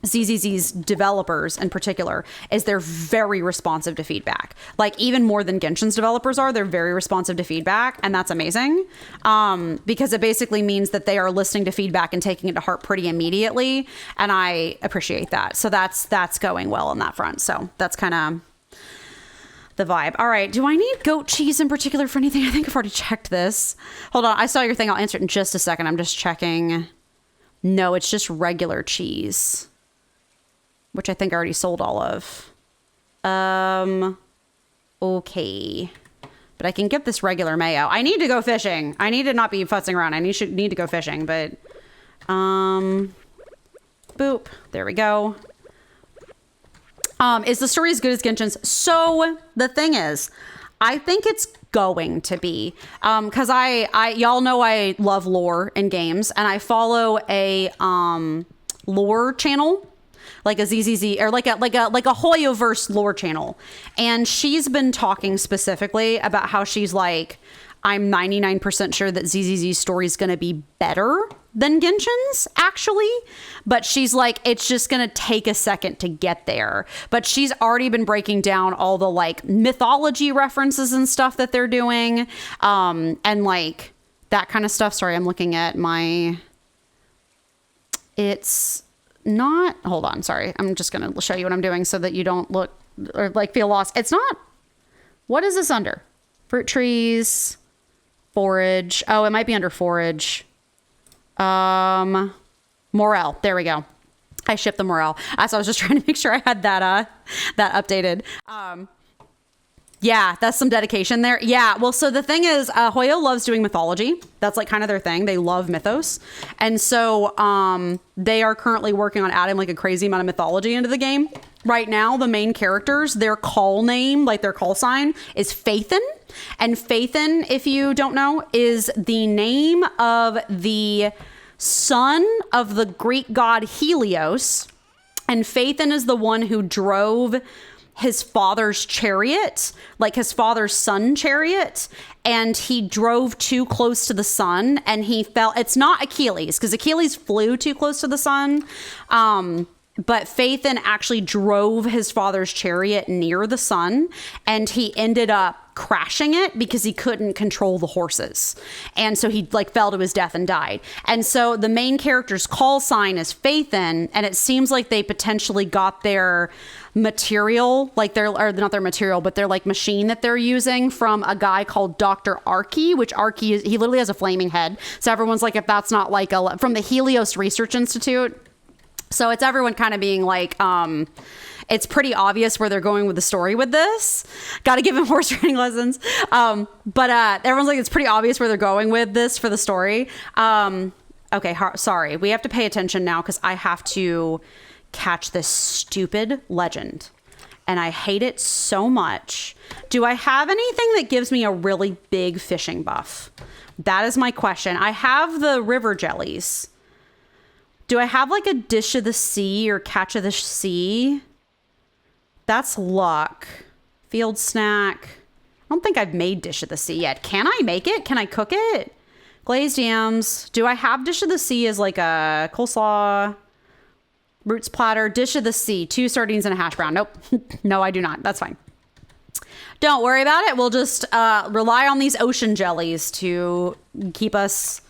ZZZ's developers in particular is they're very responsive to feedback. Like even more than Genshin's developers are, they're very responsive to feedback. And that's amazing because it basically means that they are listening to feedback and taking it to heart pretty immediately. And I appreciate that. So that's going well on that front. So that's kind of the vibe. All right. Do I need goat cheese in particular for anything? I think I've already checked this. Hold on. I saw your thing. I'll answer it in just a second. I'm just checking. No, it's just regular cheese, which I think I already sold all of. Okay. But I can get this regular mayo. I need to go fishing. I need to not be futzing around. I need to go fishing, but, boop. There we go. Is the story as good as Genshin's? So the thing is, I think it's going to be, cause y'all know I love lore in games, and I follow a, lore channel, like a ZZZ or like a Hoyoverse lore channel. And she's been talking specifically about how she's like, I'm 99% sure that ZZZ's story is going to be better than Genshin's, actually. But she's like, it's just going to take a second to get there. But she's already been breaking down all the like mythology references and stuff that they're doing. And like that kind of stuff. Sorry, I'm looking at my... It's not... Hold on, sorry. I'm just going to show you what I'm doing so that you don't look or like feel lost. It's not... What is this under? Fruit trees... Forage. Oh, it might be under forage. Morel. There we go. I shipped the morel. So I was just trying to make sure I had that updated. Yeah, that's some dedication there. Yeah, well, so the thing is, Hoyo loves doing mythology. That's like kind of their thing. They love mythos. And so they are currently working on adding like a crazy amount of mythology into the game. Right now, the main characters, their call name, like their call sign, is Phaethon. And Phaethon, if you don't know, is the name of the son of the Greek god Helios. And Phaethon is the one who drove his father's chariot, like his father's sun chariot, and he drove too close to the sun and he fell. It's not Achilles, because Achilles flew too close to the sun. But Phaethon actually drove his father's chariot near the sun, and he ended up crashing it because he couldn't control the horses. And so he like fell to his death and died. And so the main character's call sign is Phaethon, and it seems like they potentially got their material, like or not their material, but their like machine that they're using from a guy called Dr. Archie, which Archie is, he literally has a flaming head. So everyone's like, if that's not like from the Helios Research Institute. So it's everyone kind of being like, it's pretty obvious where they're going with the story with this. Got to give him horse riding lessons. But everyone's like, it's pretty obvious where they're going with this for the story. Okay, sorry. We have to pay attention now because I have to catch this stupid legend. And I hate it so much. Do I have anything that gives me a really big fishing buff? That is my question. I have the river jellies. Do I have like a dish of the sea or catch of the sea? That's luck. Field snack. I don't think I've made dish of the sea yet. Can I make it? Can I cook it? Glazed yams. Do I have dish of the sea as like a coleslaw? Roots platter. Dish of the sea. 2 sardines and a hash brown. Nope. No, I do not. That's fine. Don't worry about it. We'll just rely on these ocean jellies to keep us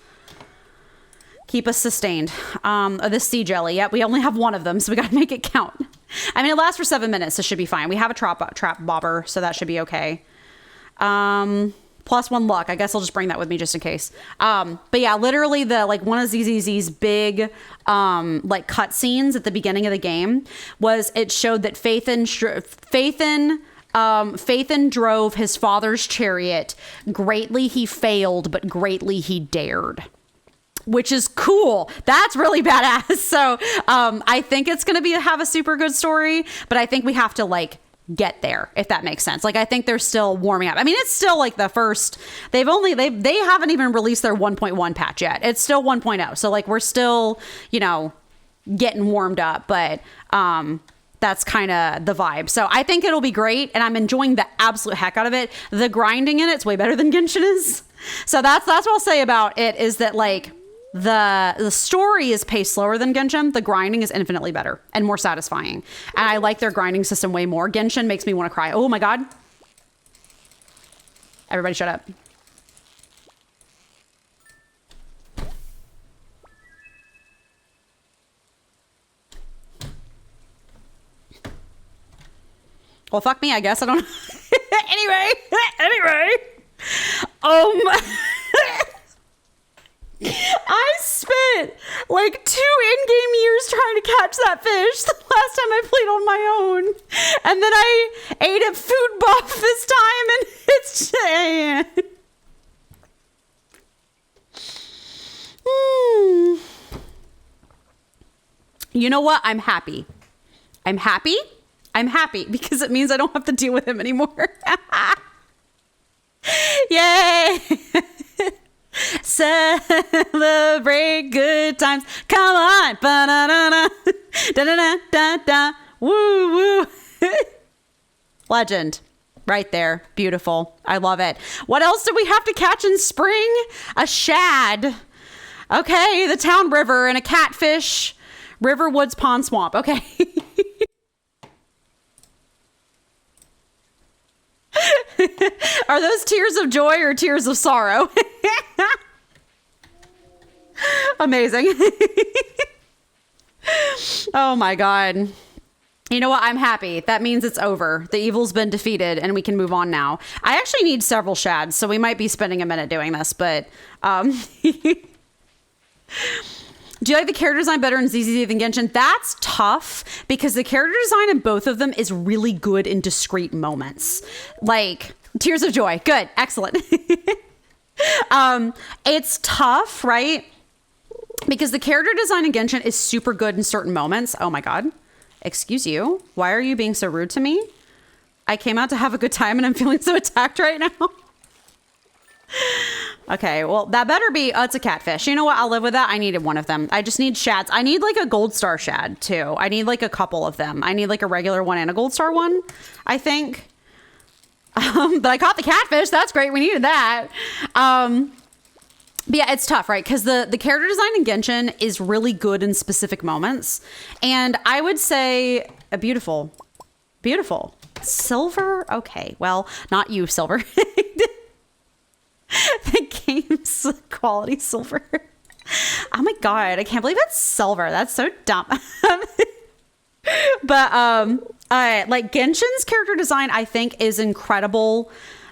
sustained. The sea jelly. Yep, we only have one of them, so we got to make it count. I mean, it lasts for 7 minutes. This should be fine. We have a trap bobber, so that should be okay. Plus 1 luck. I guess I'll just bring that with me just in case. But yeah, literally the like one of these big like cut scenes at the beginning of the game was it showed that Phaethon drove his father's chariot. Greatly he failed, but greatly he dared. Which is cool. That's really badass. So I think it's going to have a super good story, but I think we have to like get there, if that makes sense. Like I think they're still warming up. I mean, it's still like the first, they haven't even released their 1.1 patch yet. It's still 1.0. So like we're still, getting warmed up, but that's kind of the vibe. So I think it'll be great, and I'm enjoying the absolute heck out of it. The grinding in it's way better than Genshin is. So that's what I'll say about it, is that like the story is paced slower than Genshin. The grinding is infinitely better and more satisfying. And I like their grinding system way more. Genshin makes me want to cry. Oh my God. Everybody shut up. Well, fuck me, I guess. I don't know. Anyway. I spent like 2 in-game years trying to catch that fish the last time I played on my own. And then I ate a food buff this time, and it's You know what? I'm happy. I'm happy because it means I don't have to deal with him anymore. Yay! Celebrate good times. Come on. Ba-da-da-da. Da-da-da-da-da. Woo woo. Legend. Right there. Beautiful. I love it. What else do we have to catch in spring? A shad. Okay, the town river and a catfish. River, woods, pond, swamp. Okay. Are those tears of joy or tears of sorrow? Amazing. Oh my God. You know what? I'm happy. That means it's over. The evil's been defeated and we can move on now. I actually need several shads, so we might be spending a minute doing this, but Do you like the character design better in ZZZ than Genshin? That's tough because the character design in both of them is really good in discrete moments. Like Tears of Joy. Good. Excellent. It's tough, right? Because the character design in Genshin is super good in certain moments. Oh my God. Excuse you. Why are you being so rude to me? I came out to have a good time and I'm feeling so attacked right now. Okay, well, that better be... Oh, it's a catfish. You know what? I'll live with that. I needed one of them. I just need shads. I need like a gold star shad too. I need like a couple of them. I need like a regular one and a gold star one, I think. But I caught the catfish. That's great. We needed that. But yeah, it's tough, right? Because the character design in Genshin is really good in specific moments. And I would say beautiful. Beautiful. Silver? Okay. Well, not you, Silver. The game's quality silver. Oh my God. I can't believe it's silver. That's so dumb. But like Genshin's character design, I think, is incredible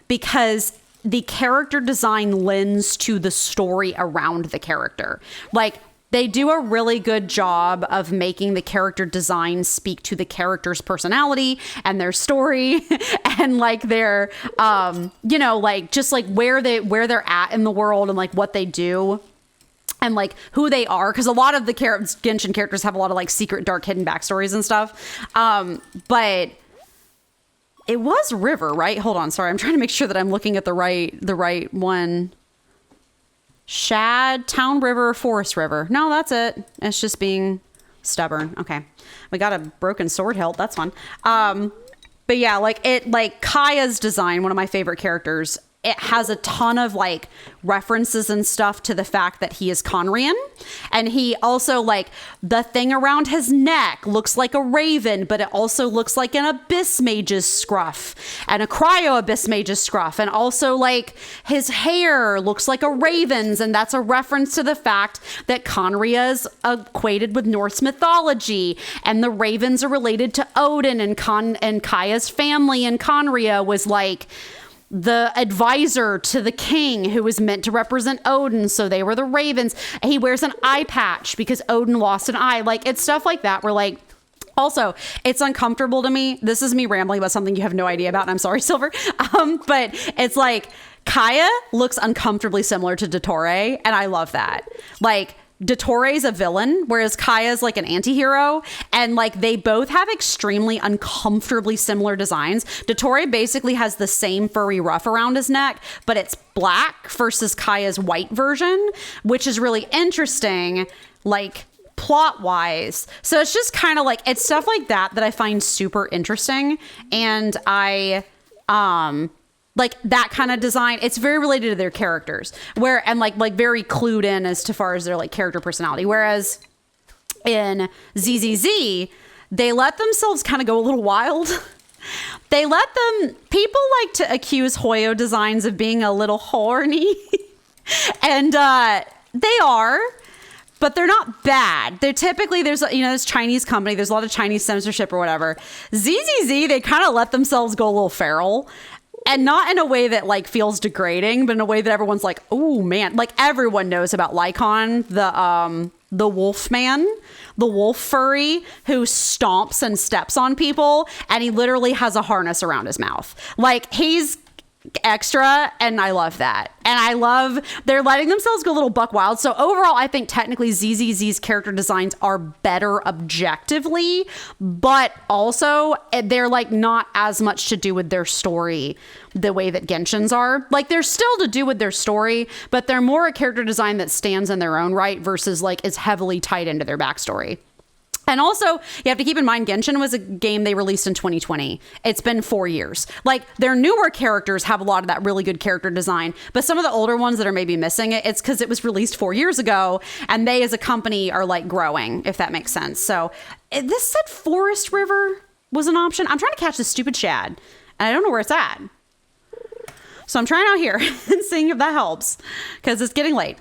because the character design lends to the story around the character. Like they do a really good job of making the character design speak to the character's personality and their story and like their, you know, like just like where they're at in the world and like what they do and like who they are. Cause a lot of the Genshin characters have a lot of like secret, dark, hidden backstories and stuff. But it was River, right? Hold on. Sorry. I'm trying to make sure that I'm looking at the right one. Shad, Town River, Forest River. No, that's it. It's just being stubborn. Okay. We got a broken sword hilt. That's fun. But yeah, like Kaya's design, one of my favorite characters, it has a ton of like references and stuff to the fact that he is Conrian. And he also like the thing around his neck looks like a raven, but it also looks like an abyss mage's scruff and a cryo abyss mage's scruff. And also like his hair looks like a raven's. And that's a reference to the fact that Conria is equated with Norse mythology and the ravens are related to Odin and Kaya's family. And Conria was like the advisor to the king who was meant to represent Odin. So they were the ravens. He wears an eye patch because Odin lost an eye. Like it's stuff like that where like, also, it's uncomfortable to me. This is me rambling about something you have no idea about. And I'm sorry, Silver. But it's like Kaya looks uncomfortably similar to Dottore. And I love that. Like Dottore's a villain, whereas Kaya's like an anti-hero. And like they both have extremely uncomfortably similar designs. Dottore basically has the same furry ruff around his neck, but it's black versus Kaya's white version, which is really interesting, like plot wise. So it's just kind of like, it's stuff like that that I find super interesting. And I, like that kind of design, it's very related to their characters and like very clued in as to far as their like character personality. Whereas in ZZZ, they let themselves kind of go a little wild. People like to accuse Hoyo designs of being a little horny and they are, but they're not bad. They're typically, there's this Chinese company, there's a lot of Chinese censorship or whatever. ZZZ, they kind of let themselves go a little feral. And not in a way that like feels degrading, but in a way that everyone's like, oh man, like everyone knows about Lycon, the wolf man, the wolf furry who stomps and steps on people. And he literally has a harness around his mouth. Like he's extra. And I love that. And I love they're letting themselves go a little buck wild. So overall, I think technically ZZZ's character designs are better objectively, but also they're like not as much to do with their story the way that Genshin's are. Like they're still to do with their story, but they're more a character design that stands in their own right versus like is heavily tied into their backstory. And also, you have to keep in mind, Genshin was a game they released in 2020. It's been 4 years. Like, their newer characters have a lot of that really good character design. But some of the older ones that are maybe missing it, it's because it was released 4 years ago. And they, as a company, are, like, growing, if that makes sense. So, this said Forest River was an option. I'm trying to catch this stupid shad. And I don't know where it's at. So, I'm trying out here and seeing if that helps. Because it's getting late.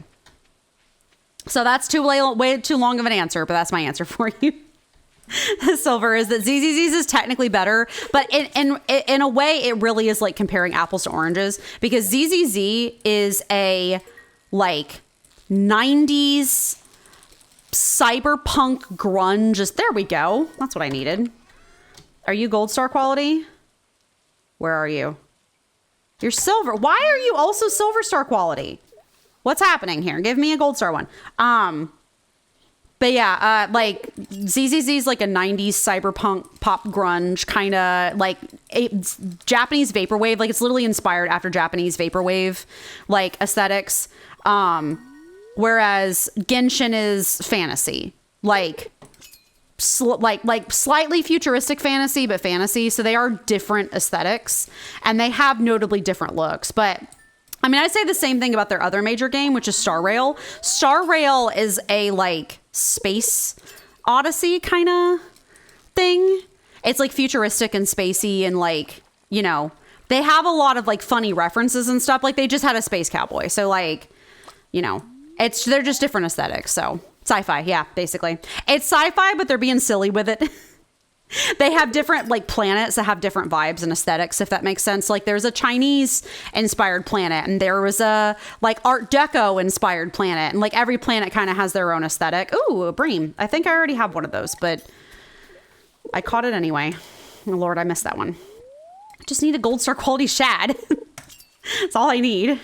So that's way too long of an answer, but that's my answer for you. Silver is that ZZZ's is technically better, but in a way, it really is like comparing apples to oranges because ZZZ is a like 90s cyberpunk grunge. There we go. That's what I needed. Are you gold star quality? Where are you? You're silver. Why are you also silver star quality? What's happening here? Give me a gold star one. But yeah, like ZZZ's like a 90s cyberpunk pop grunge kind of like Japanese vaporwave. Like it's literally inspired after Japanese vaporwave like aesthetics. Whereas Genshin is fantasy, like slightly futuristic fantasy, but fantasy. So they are different aesthetics and they have notably different looks. But I mean, I say the same thing about their other major game, which is Star Rail. Star Rail is a like space odyssey kind of thing. It's like futuristic and spacey and like, you know, they have a lot of like funny references and stuff. Like they just had a space cowboy. So like, you know, they're just different aesthetics. So sci-fi. Yeah, basically. It's sci-fi, but they're being silly with it. They have different like planets that have different vibes and aesthetics, if that makes sense. Like there's a Chinese inspired planet and there was a like Art Deco inspired planet, and like every planet kind of has their own aesthetic. Ooh, a bream. I think I already have one of those, but I caught it anyway. Oh Lord, I missed that one. I just need a gold star quality shad. That's all I need.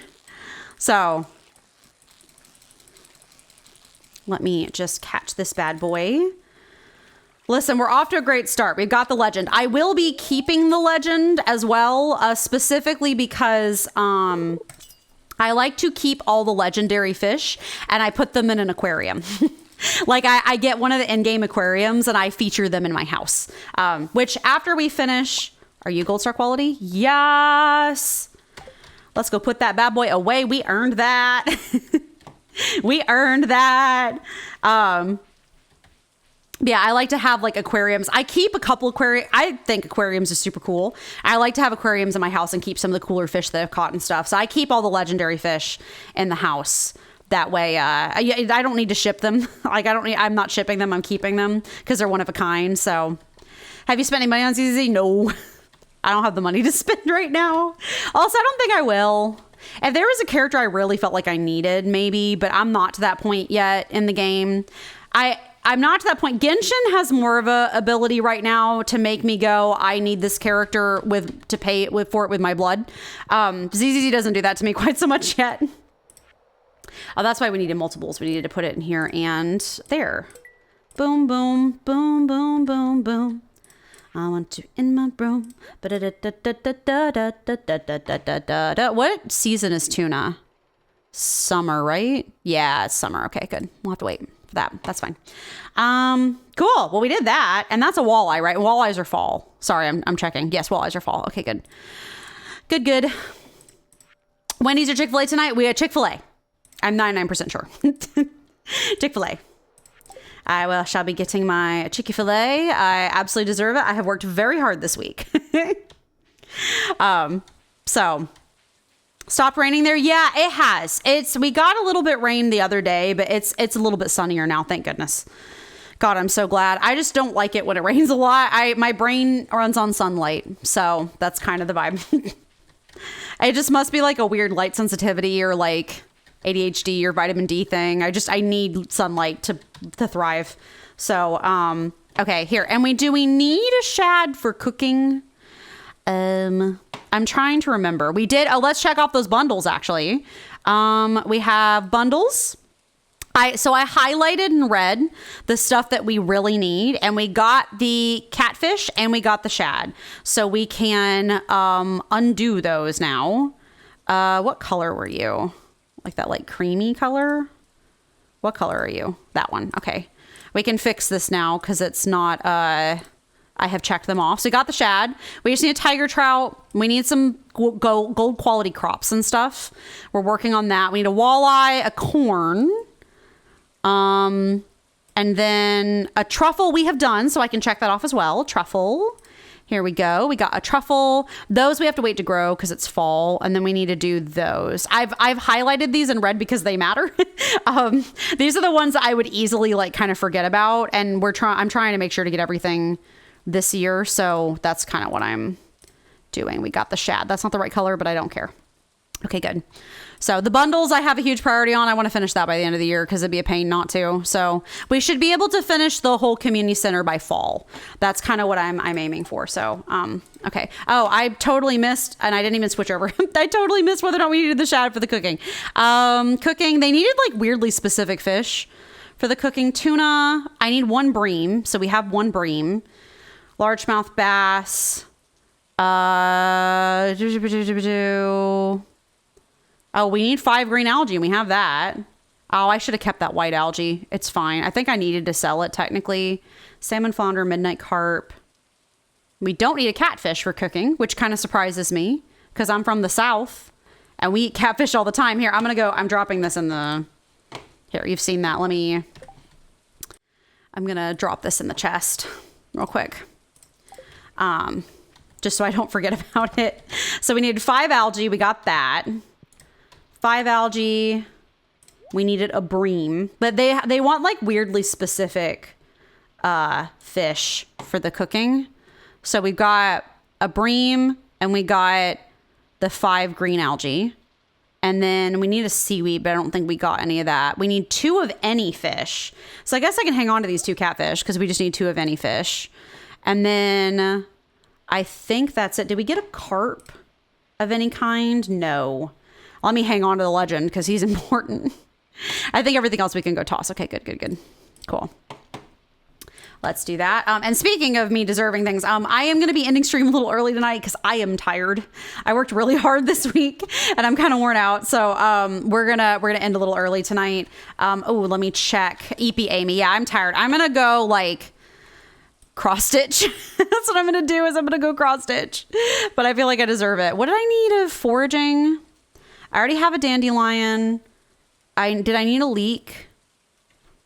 So let me just catch this bad boy. Listen, we're off to a great start. We've got the legend. I will be keeping the legend as well, specifically because I like to keep all the legendary fish and I put them in an aquarium. Like I get one of the in-game aquariums and I feature them in my house, which after we finish, are you gold star quality? Yes. Let's go put that bad boy away. We earned that. We earned that. Yeah, I like to have like aquariums. I keep a couple aquariums. I think aquariums are super cool. I like to have aquariums in my house and keep some of the cooler fish that I've caught and stuff. So I keep all the legendary fish in the house. That way, I don't need to ship them. Like I'm not shipping them. I'm keeping them because they're one of a kind. So have you spent any money on ZZZ? No, I don't have the money to spend right now. Also, I don't think I will. If there was a character I really felt like I needed, maybe, but I'm not to that point yet in the game. I'm not to that point. Genshin has more of a ability right now to make me go, I need this character to pay for it with my blood. ZZZ doesn't do that to me quite so much yet. Oh, that's why we needed multiples. We needed to put it in here and there. Boom, boom, boom, boom, boom, boom. I want you in my room. What season is tuna? Summer, right? Yeah, it's summer. Okay, good. We'll have to wait for that. That's fine. Cool. Well, we did that, and that's a walleye, right? Walleyes are fall. Sorry, I'm checking. Yes, walleyes are fall. Okay, good. Good. Wendy's or Chick-fil-A tonight? We had Chick-fil-A. I'm 99% sure. Chick-fil-A. I shall be getting my Chick-fil-A. I absolutely deserve it. I have worked very hard this week. So stopped raining there. Yeah, it has. We got a little bit rain the other day, but it's a little bit sunnier now. Thank goodness. God, I'm so glad. I just don't like it when it rains a lot. My brain runs on sunlight. So that's kind of the vibe. It just must be like a weird light sensitivity or like ADHD or vitamin D thing. I need sunlight to thrive. So, okay, here. And do we need a shad for cooking? I'm trying to remember. We did. Oh, let's check off those bundles actually. We have bundles. So I highlighted in red the stuff that we really need, and we got the catfish and we got the shad. So we can undo those now. What color were you? Like that like creamy color? What color are you? That one. Okay. We can fix this now because it's not, I have checked them off. So we got the shad. We just need a tiger trout. We need some gold quality crops and stuff. We're working on that. We need a walleye, a corn, and then a truffle we have done. So I can check that off as well. Truffle. Here we go. We got a truffle. Those we have to wait to grow because it's fall, and then we need to do those. I've highlighted these in red because they matter. These are the ones that I would easily like kind of forget about, and I'm trying to make sure to get everything this year, so that's kind of what I'm doing. We got the shad. That's not the right color, but I don't care. Okay, good. So the bundles I have a huge priority on. I want to finish that by the end of the year because it'd be a pain not to. So we should be able to finish the whole community center by fall. That's kind of what I'm aiming for. So, okay. Oh, I totally missed, and I didn't even switch over. I totally missed whether or not we needed the shad for the cooking. Cooking, they needed like weirdly specific fish for the cooking. Tuna, I need 1 bream. So we have 1 bream. Largemouth bass. Oh, we need 5 green algae, and we have that. Oh, I should have kept that white algae. It's fine. I think I needed to sell it, technically. Salmon flounder, midnight carp. We don't need a catfish for cooking, which kind of surprises me, because I'm from the South, and we eat catfish all the time. Here, I'm dropping this in the... Here, you've seen that. I'm going to drop this in the chest real quick. Just so I don't forget about it. So we needed 5 algae. We got that. 5 algae. We needed a bream, but they want like weirdly specific fish for the cooking. So we've got a bream, and we got the 5 green algae, and then we need a seaweed, but I don't think we got any of that. We need 2 of any fish. So I guess I can hang on to these 2 catfish because we just need 2 of any fish. And then I think that's it. Did we get a carp of any kind? No. Let me hang on to the legend because he's important. I think everything else we can go toss. Okay, good. Cool. Let's do that. And speaking of me deserving things, I am going to be ending stream a little early tonight because I am tired. I worked really hard this week and I'm kind of worn out. So we're gonna end a little early tonight. Oh, let me check. EP Amy. Yeah, I'm tired. I'm gonna go like cross stitch. That's what I'm gonna do. Is I'm gonna go cross stitch. But I feel like I deserve it. What did I need of foraging? I already have a dandelion. Did I need a leek?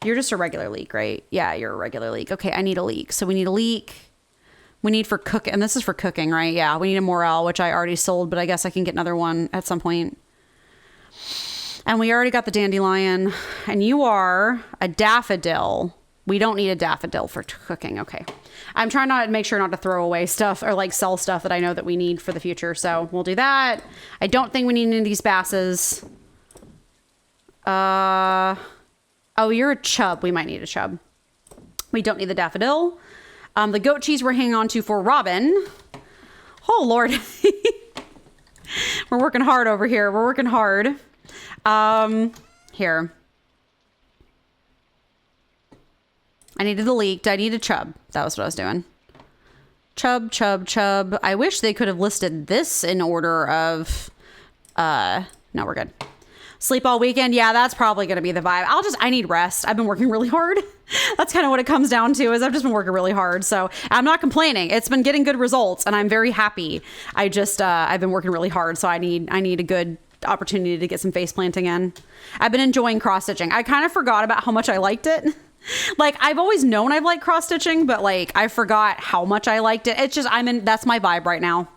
You're just a regular leek, right? Yeah, you're a regular leek. Okay, I need a leek. So we need a leek. We need for cooking, and this is for cooking, right? Yeah, we need a morel, which I already sold, but I guess I can get another one at some point. And we already got the dandelion, and you are a daffodil. We don't need a daffodil for cooking. Okay. I'm trying to make sure not to throw away stuff or like sell stuff that I know that we need for the future. So we'll do that. I don't think we need any of these basses. Oh, you're a chub. We might need a chub. We don't need the daffodil. The goat cheese we're hanging on to for Robin. Oh, Lord. We're working hard over here. We're working hard. Here. I needed the leek. I needed chub. That was what I was doing. Chub. I wish they could have listed this in order of... No, we're good. Sleep all weekend. Yeah, that's probably going to be the vibe. I need rest. I've been working really hard. That's kind of what it comes down to, is I've just been working really hard. So I'm not complaining. It's been getting good results and I'm very happy. I've been working really hard. So I need a good opportunity to get some face planting in. I've been enjoying cross stitching. I kind of forgot about how much I liked it. Like, I've always known I've liked cross stitching, but like I forgot how much I liked it. It's just, that's my vibe right now.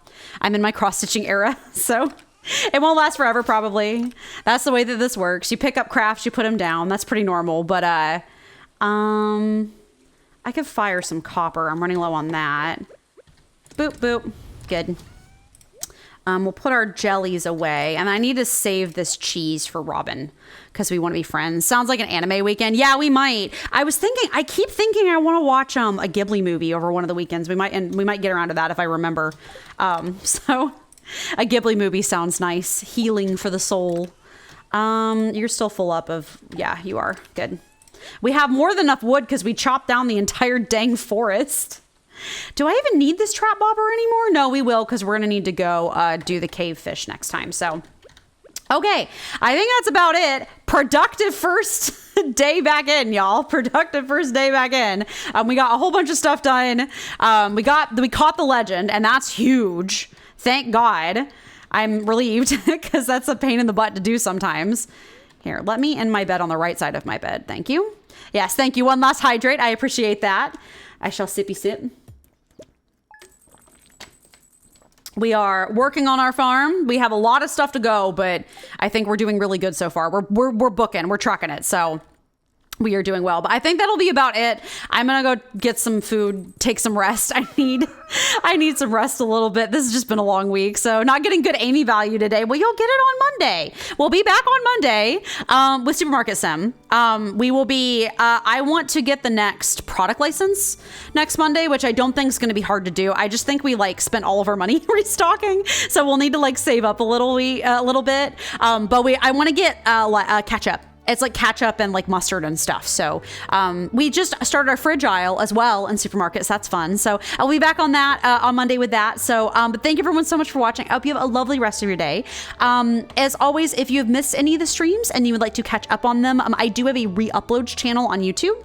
I'm in my cross stitching era. So it won't last forever, probably. That's the way that this works. You pick up crafts, you put them down. That's pretty normal. But I could fire some copper. I'm running low on that. Boop, boop. Good. We'll put our jellies away. And I need to save this cheese for Robin because we want to be friends. Sounds like an anime weekend. Yeah, we might. I keep thinking I want to watch a Ghibli movie over one of the weekends. We might get around to that if I remember. So a Ghibli movie sounds nice. Healing for the soul. You're still full up of... Yeah, you are. Good. We have more than enough wood because we chopped down the entire dang forest. Do I even need this trap bobber anymore? No, we will, because we're going to need to go do the cave fish next time. So, okay. I think that's about it. Productive first day back in, y'all. Productive first day back in. We got a whole bunch of stuff done. We caught the legend, and that's huge. Thank God. I'm relieved, because that's a pain in the butt to do sometimes. Here, let me end my bed on the right side of my bed. Thank you. Yes, thank you. One last hydrate. I appreciate that. I shall sippy sip. We are working on our farm. We have a lot of stuff to go, but I think we're doing really good so far. We're booking, we're trucking it. So we are doing well, but I think that'll be about it. I'm gonna go get some food, take some rest. I need some rest a little bit. This has just been a long week, so not getting good Amy value today. Well, you'll get it on Monday. We'll be back on Monday with Supermarket Sim. We will be. I want to get the next product license next Monday, which I don't think is going to be hard to do. I just think we like spent all of our money restocking, so we'll need to like save up a little bit. But I want to get ketchup. It's like ketchup and like mustard and stuff. So we just started our fridge aisle as well in supermarkets. That's fun. So I'll be back on that on Monday with that. So but thank you everyone so much for watching. I hope you have a lovely rest of your day. As always, if you have missed any of the streams and you would like to catch up on them, I do have a re-uploads channel on YouTube.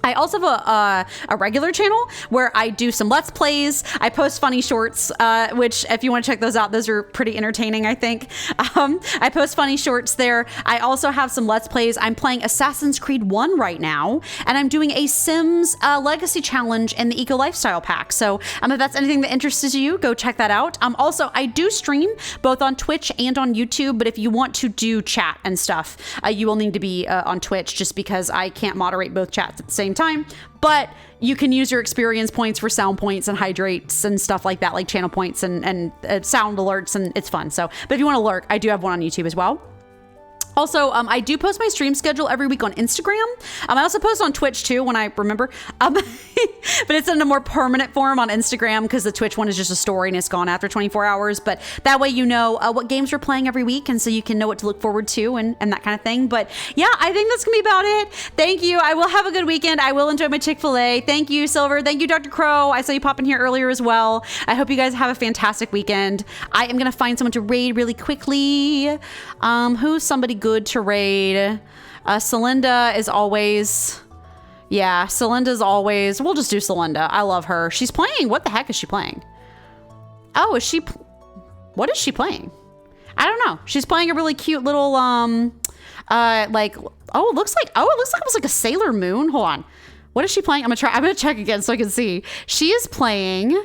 I also have a regular channel where I do some Let's Plays. I post funny shorts, which if you want to check those out, those are pretty entertaining, I think. I post funny shorts there. I also have some Let's Plays. I'm playing Assassin's Creed 1 right now, and I'm doing a Sims Legacy Challenge in the Eco Lifestyle Pack. So if that's anything that interests you, go check that out. Also, I do stream both on Twitch and on YouTube, but if you want to do chat and stuff, you will need to be on Twitch just because I can't moderate both chats at the same time, but you can use your experience points for sound points and hydrates and stuff like that, like channel points and sound alerts, and it's fun. So, but if you want to lurk, I do have one on YouTube as well. Also, I do post my stream schedule every week on Instagram. I also post on Twitch too when I remember, but it's in a more permanent form on Instagram because the Twitch one is just a story and it's gone after 24 hours. But that way you know what games we're playing every week, and so you can know what to look forward to and that kind of thing. But yeah, I think that's gonna be about it. Thank you. I will have a good weekend. I will enjoy my Chick-fil-A. Thank you, Silver. Thank you, Dr. Crow. I saw you pop in here earlier as well. I hope you guys have a fantastic weekend. I am gonna find someone to raid really quickly. Who's somebody good to raid? Celinda is always, yeah, Celinda's always, we'll just do Celinda. I love her. She's playing, what the heck is she playing? Oh, is she, what is she playing? I don't know. She's playing a really cute little, like, oh, it looks like almost like a Sailor Moon. Hold on. What is she playing? I'm gonna check again so I can see. She is playing,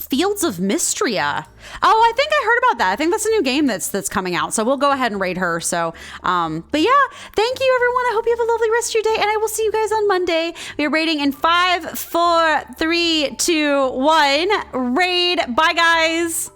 Fields of Mystria. Oh, I think I heard about that. I think that's a new game that's coming out. So we'll go ahead and raid her. So, but yeah, thank you everyone. I hope you have a lovely rest of your day, and I will see you guys on Monday. We are raiding in 5, 4, 3, 2, 1. Raid. Bye guys.